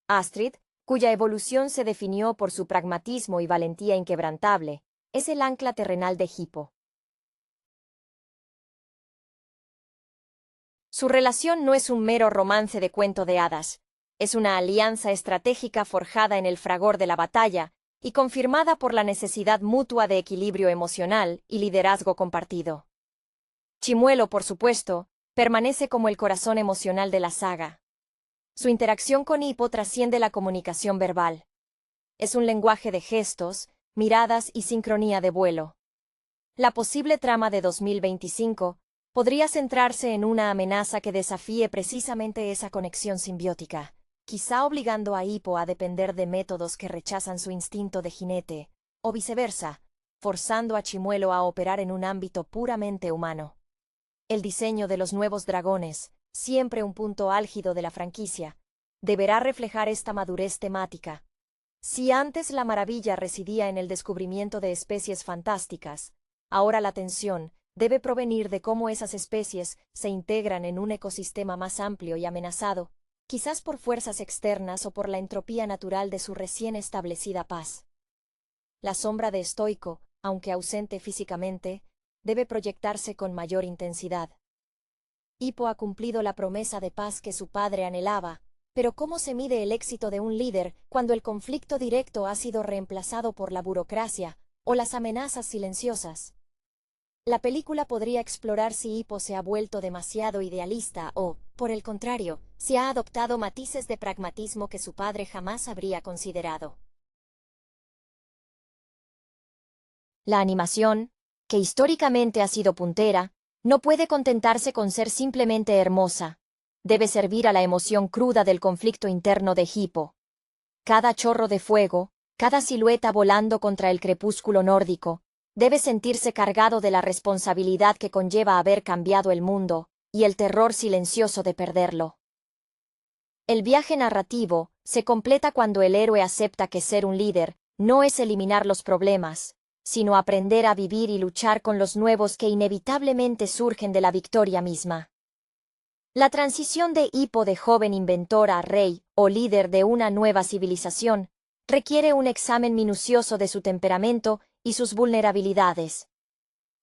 Astrid, cuya evolución se definió por su pragmatismo y valentía inquebrantable, es el ancla terrenal de Hippo. Su relación no es un mero romance de cuento de hadas, es una alianza estratégica forjada en el fragor de la batalla y confirmada por la necesidad mutua de equilibrio emocional y liderazgo compartido. Chimuelo, por supuesto, permanece como el corazón emocional de la saga. Su interacción con Hippo trasciende la comunicación verbal. Es un lenguaje de gestos, miradas y sincronía de vuelo. La posible trama de 2025 podría centrarse en una amenaza que desafíe precisamente esa conexión simbiótica, quizá obligando a Hippo a depender de métodos que rechazan su instinto de jinete, o viceversa, forzando a Chimuelo a operar en un ámbito puramente humano. El diseño de los nuevos dragones, siempre un punto álgido de la franquicia, deberá reflejar esta madurez temática. Si antes la maravilla residía en el descubrimiento de especies fantásticas, ahora la tensión debe provenir de cómo esas especies se integran en un ecosistema más amplio y amenazado, quizás por fuerzas externas o por la entropía natural de su recién establecida paz. La sombra de Stoico, aunque ausente físicamente, debe proyectarse con mayor intensidad. Hippo ha cumplido la promesa de paz que su padre anhelaba, pero ¿cómo se mide el éxito de un líder cuando el conflicto directo ha sido reemplazado por la burocracia o las amenazas silenciosas? La película podría explorar si Hippo se ha vuelto demasiado idealista o, por el contrario, si ha adoptado matices de pragmatismo que su padre jamás habría considerado. La animación, que históricamente ha sido puntera, no puede contentarse con ser simplemente hermosa. Debe servir a la emoción cruda del conflicto interno de Hippo. Cada chorro de fuego, cada silueta volando contra el crepúsculo nórdico, debe sentirse cargado de la responsabilidad que conlleva haber cambiado el mundo, y el terror silencioso de perderlo. El viaje narrativo se completa cuando el héroe acepta que ser un líder no es eliminar los problemas, sino aprender a vivir y luchar con los nuevos que inevitablemente surgen de la victoria misma. La transición de Hippo de joven inventor a rey o líder de una nueva civilización requiere un examen minucioso de su temperamento y sus vulnerabilidades.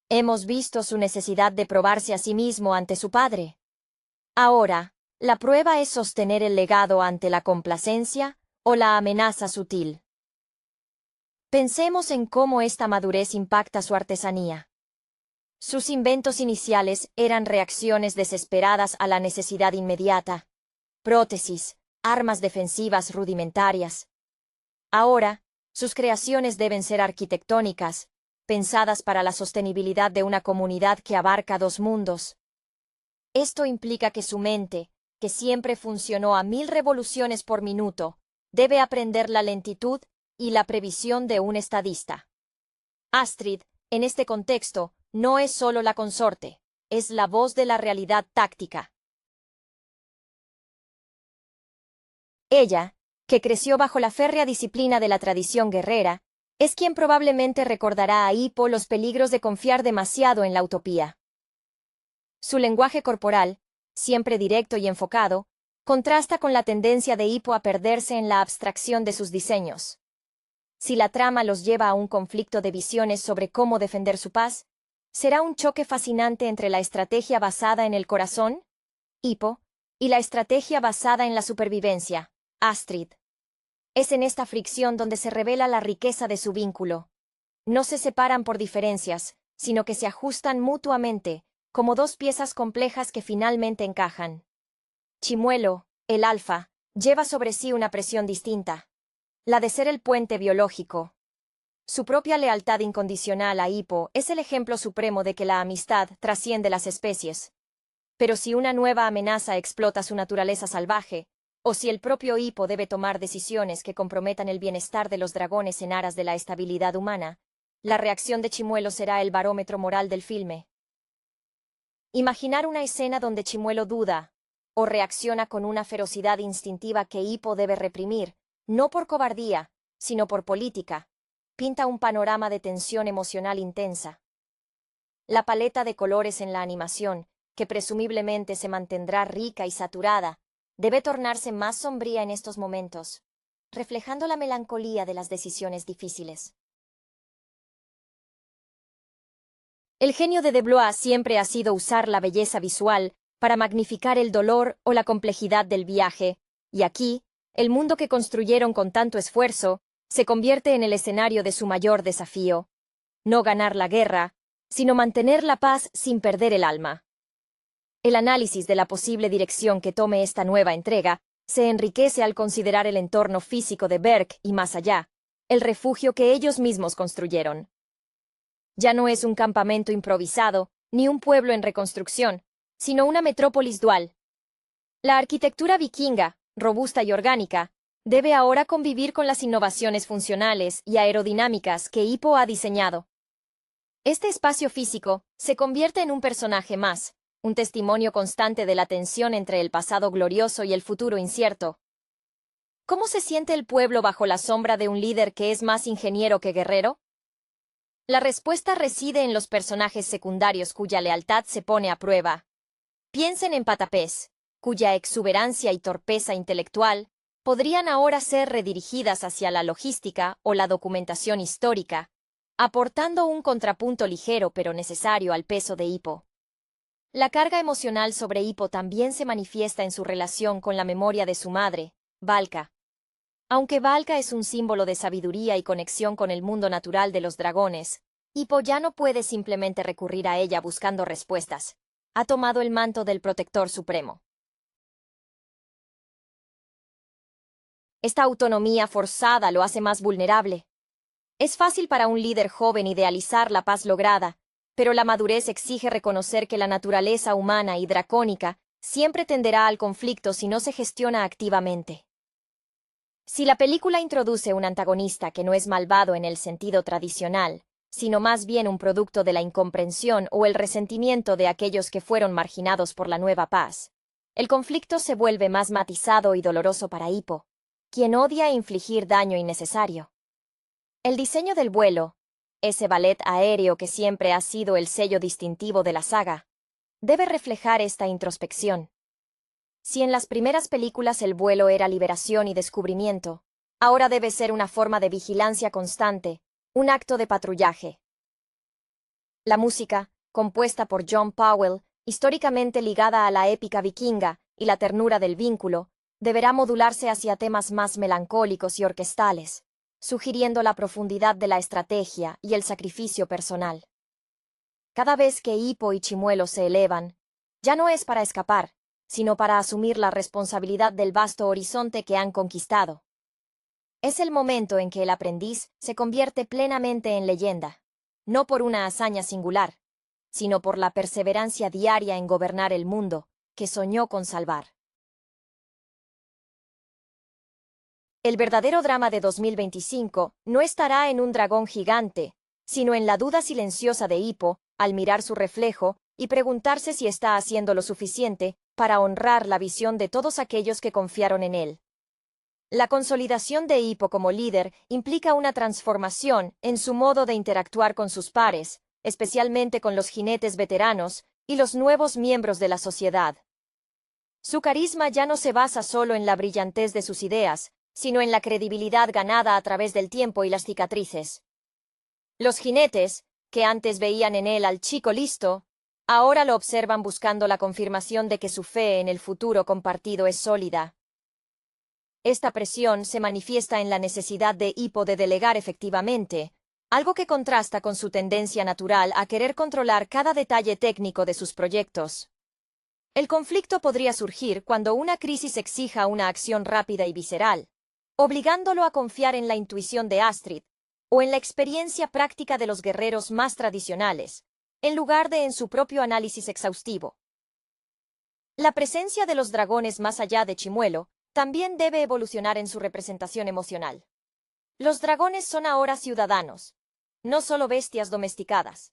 Hemos visto su necesidad de probarse a sí mismo ante su padre. Ahora, la prueba es sostener el legado ante la complacencia o la amenaza sutil. Pensemos en cómo esta madurez impacta su artesanía. Sus inventos iniciales eran reacciones desesperadas a la necesidad inmediata. Prótesis, armas defensivas rudimentarias. Ahora, sus creaciones deben ser arquitectónicas, pensadas para la sostenibilidad de una comunidad que abarca dos mundos. Esto implica que su mente, que siempre funcionó a 1000 revoluciones por minuto, debe aprender la lentitud y la previsión de un estadista. Astrid, en este contexto, no es solo la consorte, es la voz de la realidad táctica. Ella, que creció bajo la férrea disciplina de la tradición guerrera, es quien probablemente recordará a Hippo los peligros de confiar demasiado en la utopía. Su lenguaje corporal, siempre directo y enfocado, contrasta con la tendencia de Hippo a perderse en la abstracción de sus diseños. Si la trama los lleva a un conflicto de visiones sobre cómo defender su paz, será un choque fascinante entre la estrategia basada en el corazón, Hippo, y la estrategia basada en la supervivencia, Astrid. Es en esta fricción donde se revela la riqueza de su vínculo. No se separan por diferencias, sino que se ajustan mutuamente, como dos piezas complejas que finalmente encajan. Chimuelo, el alfa, lleva sobre sí una presión distinta. La de ser el puente biológico. Su propia lealtad incondicional a Hippo es el ejemplo supremo de que la amistad trasciende las especies. Pero si una nueva amenaza explota su naturaleza salvaje, o si el propio Hippo debe tomar decisiones que comprometan el bienestar de los dragones en aras de la estabilidad humana, la reacción de Chimuelo será el barómetro moral del filme. Imaginar una escena donde Chimuelo duda, o reacciona con una ferocidad instintiva que Hippo debe reprimir, no por cobardía, sino por política, pinta un panorama de tensión emocional intensa. La paleta de colores en la animación, que presumiblemente se mantendrá rica y saturada, debe tornarse más sombría en estos momentos, reflejando la melancolía de las decisiones difíciles. El genio de Deblois siempre ha sido usar la belleza visual para magnificar el dolor o la complejidad del viaje, y aquí, el mundo que construyeron con tanto esfuerzo se convierte en el escenario de su mayor desafío. No ganar la guerra, sino mantener la paz sin perder el alma. El análisis de la posible dirección que tome esta nueva entrega se enriquece al considerar el entorno físico de Berk y más allá, el refugio que ellos mismos construyeron. Ya no es un campamento improvisado, ni un pueblo en reconstrucción, sino una metrópolis dual. La arquitectura vikinga, robusta y orgánica, debe ahora convivir con las innovaciones funcionales y aerodinámicas que Hippo ha diseñado. Este espacio físico se convierte en un personaje más, un testimonio constante de la tensión entre el pasado glorioso y el futuro incierto. ¿Cómo se siente el pueblo bajo la sombra de un líder que es más ingeniero que guerrero? La respuesta reside en los personajes secundarios cuya lealtad se pone a prueba. Piensen en Patapés, cuya exuberancia y torpeza intelectual podrían ahora ser redirigidas hacia la logística o la documentación histórica, aportando un contrapunto ligero pero necesario al peso de Hippo. La carga emocional sobre Hippo también se manifiesta en su relación con la memoria de su madre, Valka. Aunque Valka es un símbolo de sabiduría y conexión con el mundo natural de los dragones, Hippo ya no puede simplemente recurrir a ella buscando respuestas. Ha tomado el manto del protector supremo. Esta autonomía forzada lo hace más vulnerable. Es fácil para un líder joven idealizar la paz lograda, pero la madurez exige reconocer que la naturaleza humana y dracónica siempre tenderá al conflicto si no se gestiona activamente. Si la película introduce un antagonista que no es malvado en el sentido tradicional, sino más bien un producto de la incomprensión o el resentimiento de aquellos que fueron marginados por la nueva paz, el conflicto se vuelve más matizado y doloroso para Hippo, quien odia infligir daño innecesario. El diseño del vuelo, ese ballet aéreo que siempre ha sido el sello distintivo de la saga, debe reflejar esta introspección. Si en las primeras películas el vuelo era liberación y descubrimiento, ahora debe ser una forma de vigilancia constante, un acto de patrullaje. La música, compuesta por John Powell, históricamente ligada a la épica vikinga y la ternura del vínculo, deberá modularse hacia temas más melancólicos y orquestales, sugiriendo la profundidad de la estrategia y el sacrificio personal. Cada vez que Hippo y Chimuelo se elevan, ya no es para escapar, sino para asumir la responsabilidad del vasto horizonte que han conquistado. Es el momento en que el aprendiz se convierte plenamente en leyenda, no por una hazaña singular, sino por la perseverancia diaria en gobernar el mundo que soñó con salvar. El verdadero drama de 2025 no estará en un dragón gigante, sino en la duda silenciosa de Hippo al mirar su reflejo y preguntarse si está haciendo lo suficiente para honrar la visión de todos aquellos que confiaron en él. La consolidación de Hippo como líder implica una transformación en su modo de interactuar con sus pares, especialmente con los jinetes veteranos y los nuevos miembros de la sociedad. Su carisma ya no se basa solo en la brillantez de sus ideas, sino en la credibilidad ganada a través del tiempo y las cicatrices. Los jinetes, que antes veían en él al chico listo, ahora lo observan buscando la confirmación de que su fe en el futuro compartido es sólida. Esta presión se manifiesta en la necesidad de Hippo de delegar efectivamente, algo que contrasta con su tendencia natural a querer controlar cada detalle técnico de sus proyectos. El conflicto podría surgir cuando una crisis exija una acción rápida y visceral, obligándolo a confiar en la intuición de Astrid o en la experiencia práctica de los guerreros más tradicionales, en lugar de en su propio análisis exhaustivo. La presencia de los dragones más allá de Chimuelo también debe evolucionar en su representación emocional. Los dragones son ahora ciudadanos, no solo bestias domesticadas.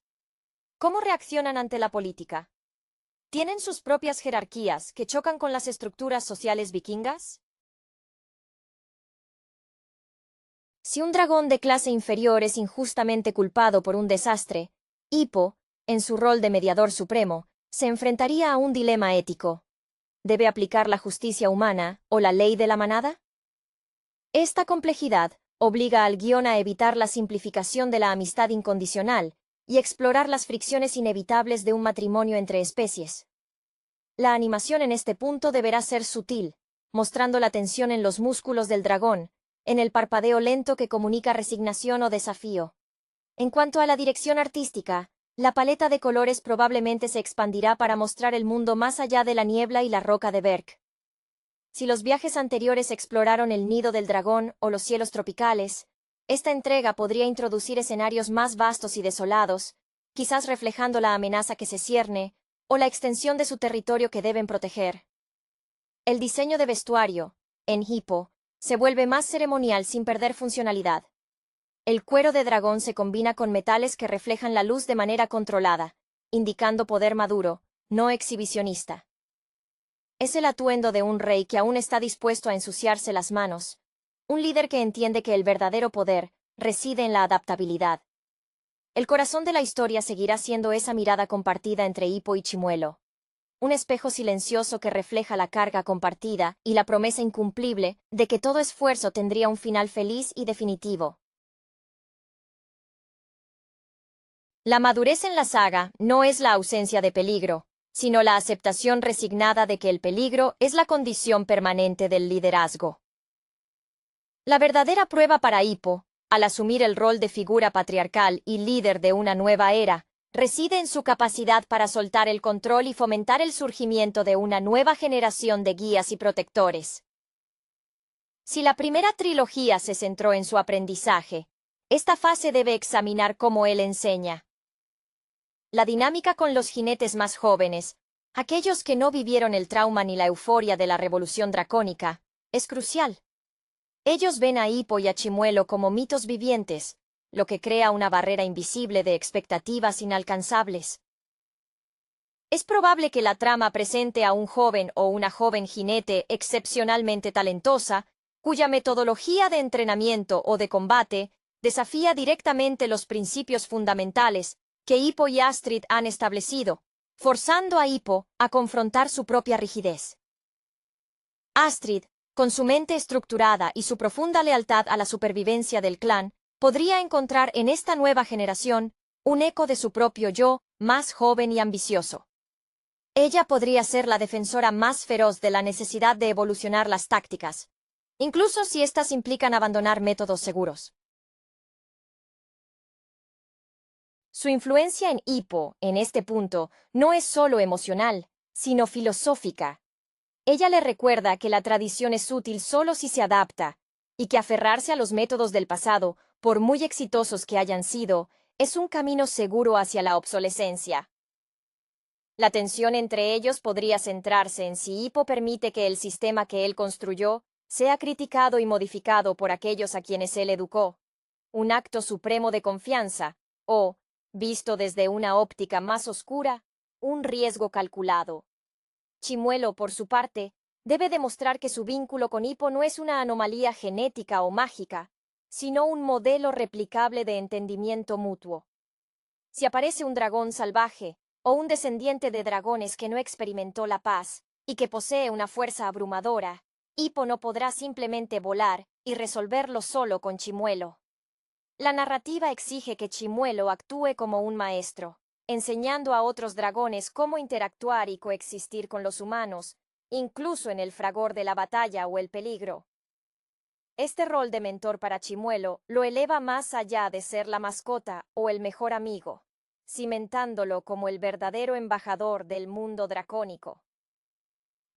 ¿Cómo reaccionan ante la política? ¿Tienen sus propias jerarquías que chocan con las estructuras sociales vikingas? Si un dragón de clase inferior es injustamente culpado por un desastre, Hippo, en su rol de mediador supremo, se enfrentaría a un dilema ético. ¿Debe aplicar la justicia humana o la ley de la manada? Esta complejidad obliga al guión a evitar la simplificación de la amistad incondicional y explorar las fricciones inevitables de un matrimonio entre especies. La animación en este punto deberá ser sutil, mostrando la tensión en los músculos del dragón, en el parpadeo lento que comunica resignación o desafío. En cuanto a la dirección artística, La paleta de colores probablemente se expandirá para mostrar el mundo más allá de la niebla y la roca de Berk. Si los viajes anteriores exploraron el nido del dragón o los cielos tropicales, esta entrega podría introducir escenarios más vastos y desolados, quizás reflejando la amenaza que se cierne o la extensión de su territorio que deben proteger. El diseño de vestuario, en Hippo, se vuelve más ceremonial sin perder funcionalidad. El cuero de dragón se combina con metales que reflejan la luz de manera controlada, indicando poder maduro, no exhibicionista. Es el atuendo de un rey que aún está dispuesto a ensuciarse las manos, un líder que entiende que el verdadero poder reside en la adaptabilidad. El corazón de la historia seguirá siendo esa mirada compartida entre Hippo y Chimuelo, un espejo silencioso que refleja la carga compartida y la promesa incumplible de que todo esfuerzo tendría un final feliz y definitivo. La madurez en la saga no es la ausencia de peligro, sino la aceptación resignada de que el peligro es la condición permanente del liderazgo. La verdadera prueba para Hippo, al asumir el rol de figura patriarcal y líder de una nueva era, reside en su capacidad para soltar el control y fomentar el surgimiento de una nueva generación de guías y protectores. Si la primera trilogía se centró en su aprendizaje, esta fase debe examinar cómo él enseña. La dinámica con los jinetes más jóvenes, aquellos que no vivieron el trauma ni la euforia de la revolución dracónica, es crucial. Ellos ven a Hippo y a Chimuelo como mitos vivientes, lo que crea una barrera invisible de expectativas inalcanzables. Es probable que la trama presente a un joven o una joven jinete excepcionalmente talentosa, cuya metodología de entrenamiento o de combate desafía directamente los principios fundamentales que Hippo y Astrid han establecido, forzando a Hippo a confrontar su propia rigidez. Astrid, con su mente estructurada y su profunda lealtad a la supervivencia del clan, podría encontrar en esta nueva generación un eco de su propio yo, más joven y ambicioso. Ella podría ser la defensora más feroz de la necesidad de evolucionar las tácticas, incluso si éstas implican abandonar métodos seguros. Su influencia en Hippo, en este punto, no es solo emocional, sino filosófica. Ella le recuerda que la tradición es útil solo si se adapta, y que aferrarse a los métodos del pasado, por muy exitosos que hayan sido, es un camino seguro hacia la obsolescencia. La tensión entre ellos podría centrarse en si Hippo permite que el sistema que él construyó sea criticado y modificado por aquellos a quienes él educó, un acto supremo de confianza, o, visto desde una óptica más oscura, un riesgo calculado. Chimuelo, por su parte, debe demostrar que su vínculo con Hippo no es una anomalía genética o mágica, sino un modelo replicable de entendimiento mutuo. Si aparece un dragón salvaje, o un descendiente de dragones que no experimentó la paz, y que posee una fuerza abrumadora, Hippo no podrá simplemente volar y resolverlo solo con Chimuelo. La narrativa exige que Chimuelo actúe como un maestro, enseñando a otros dragones cómo interactuar y coexistir con los humanos, incluso en el fragor de la batalla o el peligro. Este rol de mentor para Chimuelo lo eleva más allá de ser la mascota o el mejor amigo, cimentándolo como el verdadero embajador del mundo dracónico.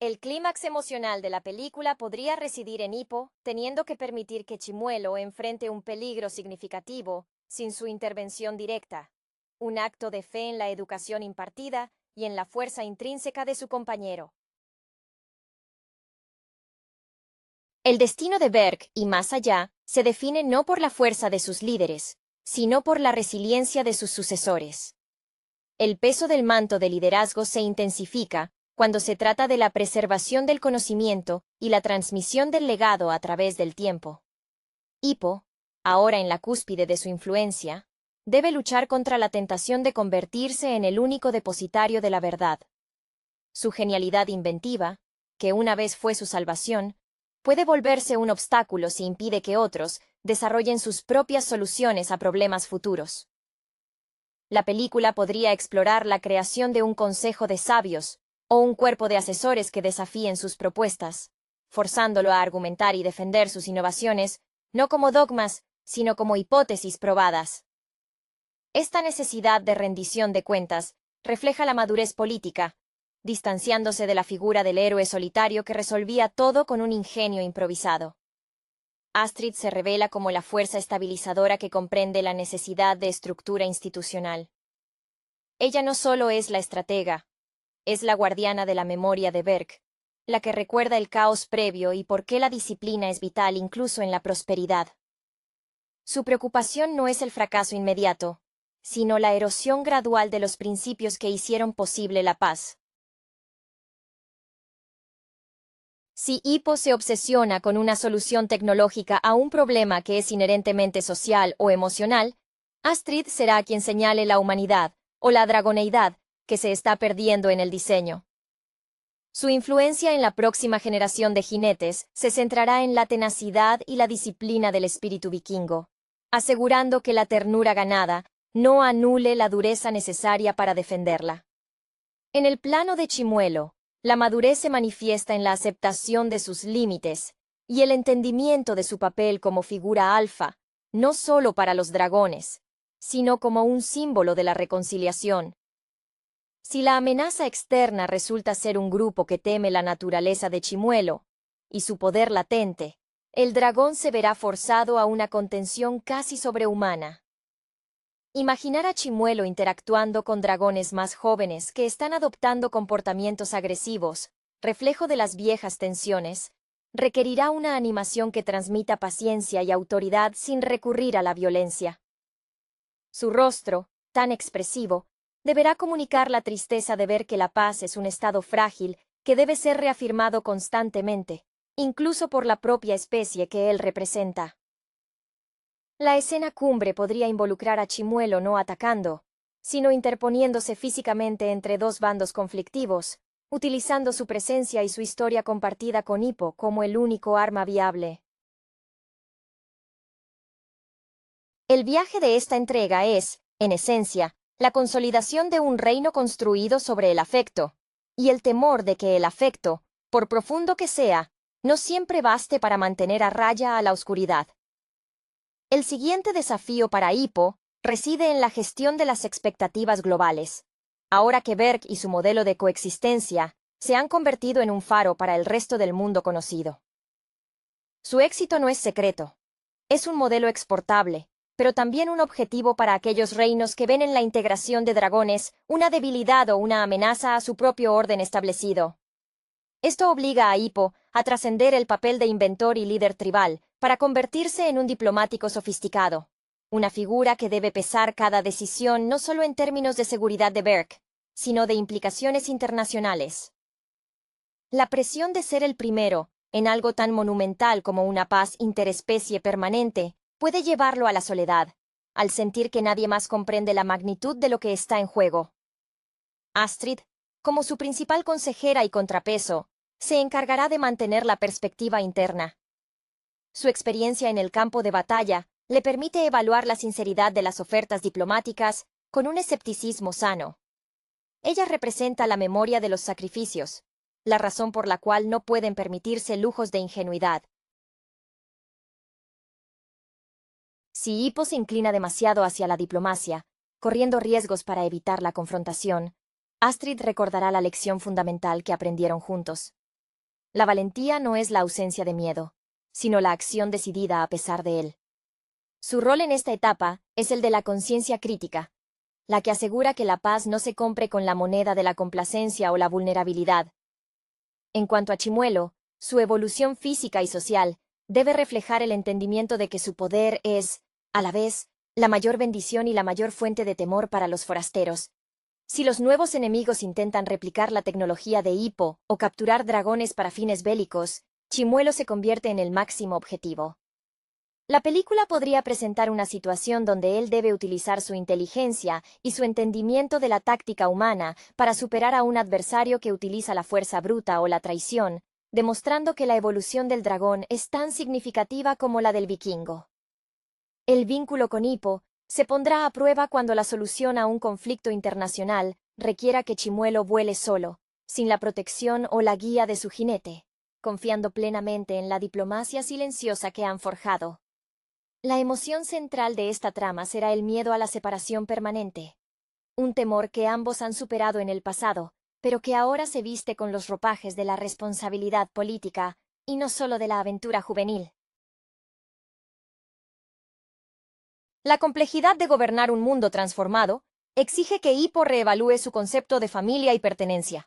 El clímax emocional de la película podría residir en Hippo, teniendo que permitir que Chimuelo enfrente un peligro significativo sin su intervención directa, un acto de fe en la educación impartida y en la fuerza intrínseca de su compañero. El destino de Berk, y más allá, se define no por la fuerza de sus líderes, sino por la resiliencia de sus sucesores. El peso del manto de liderazgo se intensifica cuando se trata de la preservación del conocimiento y la transmisión del legado a través del tiempo. Hippo, ahora en la cúspide de su influencia, debe luchar contra la tentación de convertirse en el único depositario de la verdad. Su genialidad inventiva, que una vez fue su salvación, puede volverse un obstáculo si impide que otros desarrollen sus propias soluciones a problemas futuros. La película podría explorar la creación de un consejo de sabios o un cuerpo de asesores que desafíen sus propuestas, forzándolo a argumentar y defender sus innovaciones, no como dogmas, sino como hipótesis probadas. Esta necesidad de rendición de cuentas refleja la madurez política, distanciándose de la figura del héroe solitario que resolvía todo con un ingenio improvisado. Astrid se revela como la fuerza estabilizadora que comprende la necesidad de estructura institucional. Ella no solo es la estratega, es la guardiana de la memoria de Berg, la que recuerda el caos previo y por qué la disciplina es vital incluso en la prosperidad. Su preocupación no es el fracaso inmediato, sino la erosión gradual de los principios que hicieron posible la paz. Si Hippo se obsesiona con una solución tecnológica a un problema que es inherentemente social o emocional, Astrid será quien señale la humanidad, o la dragoneidad, que se está perdiendo en el diseño. Su influencia en la próxima generación de jinetes se centrará en la tenacidad y la disciplina del espíritu vikingo, asegurando que la ternura ganada no anule la dureza necesaria para defenderla. En el plano de Chimuelo, la madurez se manifiesta en la aceptación de sus límites y el entendimiento de su papel como figura alfa, no solo para los dragones, sino como un símbolo de la reconciliación. Si la amenaza externa resulta ser un grupo que teme la naturaleza de Chimuelo y su poder latente, el dragón se verá forzado a una contención casi sobrehumana. Imaginar a Chimuelo interactuando con dragones más jóvenes que están adoptando comportamientos agresivos, reflejo de las viejas tensiones, requerirá una animación que transmita paciencia y autoridad sin recurrir a la violencia. Su rostro, tan expresivo, deberá comunicar la tristeza de ver que la paz es un estado frágil que debe ser reafirmado constantemente, incluso por la propia especie que él representa. La escena cumbre podría involucrar a Chimuelo no atacando, sino interponiéndose físicamente entre dos bandos conflictivos, utilizando su presencia y su historia compartida con Hippo como el único arma viable. El viaje de esta entrega es, en esencia, la consolidación de un reino construido sobre el afecto, y el temor de que el afecto, por profundo que sea, no siempre baste para mantener a raya a la oscuridad. El siguiente desafío para Hippo reside en la gestión de las expectativas globales, ahora que Berg y su modelo de coexistencia se han convertido en un faro para el resto del mundo conocido. Su éxito no es secreto, es un modelo exportable, pero también un objetivo para aquellos reinos que ven en la integración de dragones una debilidad o una amenaza a su propio orden establecido. Esto obliga a Hippo a trascender el papel de inventor y líder tribal para convertirse en un diplomático sofisticado, una figura que debe pesar cada decisión no solo en términos de seguridad de Berg, sino de implicaciones internacionales. La presión de ser el primero en algo tan monumental como una paz interespecie permanente puede llevarlo a la soledad, al sentir que nadie más comprende la magnitud de lo que está en juego. Astrid, como su principal consejera y contrapeso, se encargará de mantener la perspectiva interna. Su experiencia en el campo de batalla le permite evaluar la sinceridad de las ofertas diplomáticas con un escepticismo sano. Ella representa la memoria de los sacrificios, la razón por la cual no pueden permitirse lujos de ingenuidad. Si Hippo se inclina demasiado hacia la diplomacia, corriendo riesgos para evitar la confrontación, Astrid recordará la lección fundamental que aprendieron juntos. La valentía no es la ausencia de miedo, sino la acción decidida a pesar de él. Su rol en esta etapa es el de la conciencia crítica, la que asegura que la paz no se compre con la moneda de la complacencia o la vulnerabilidad. En cuanto a Chimuelo, su evolución física y social debe reflejar el entendimiento de que su poder es, a la vez, la mayor bendición y la mayor fuente de temor para los forasteros. Si los nuevos enemigos intentan replicar la tecnología de Hippo o capturar dragones para fines bélicos, Chimuelo se convierte en el máximo objetivo. La película podría presentar una situación donde él debe utilizar su inteligencia y su entendimiento de la táctica humana para superar a un adversario que utiliza la fuerza bruta o la traición, demostrando que la evolución del dragón es tan significativa como la del vikingo. El vínculo con Hippo se pondrá a prueba cuando la solución a un conflicto internacional requiera que Chimuelo vuele solo, sin la protección o la guía de su jinete, confiando plenamente en la diplomacia silenciosa que han forjado. La emoción central de esta trama será el miedo a la separación permanente. Un temor que ambos han superado en el pasado, pero que ahora se viste con los ropajes de la responsabilidad política, y no solo de la aventura juvenil. La complejidad de gobernar un mundo transformado exige que Hippo reevalúe su concepto de familia y pertenencia.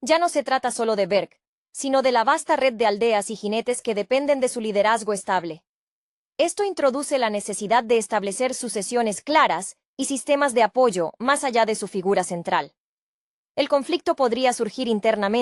Ya no se trata solo de Berg, sino de la vasta red de aldeas y jinetes que dependen de su liderazgo estable. Esto introduce la necesidad de establecer sucesiones claras y sistemas de apoyo más allá de su figura central. El conflicto podría surgir internamente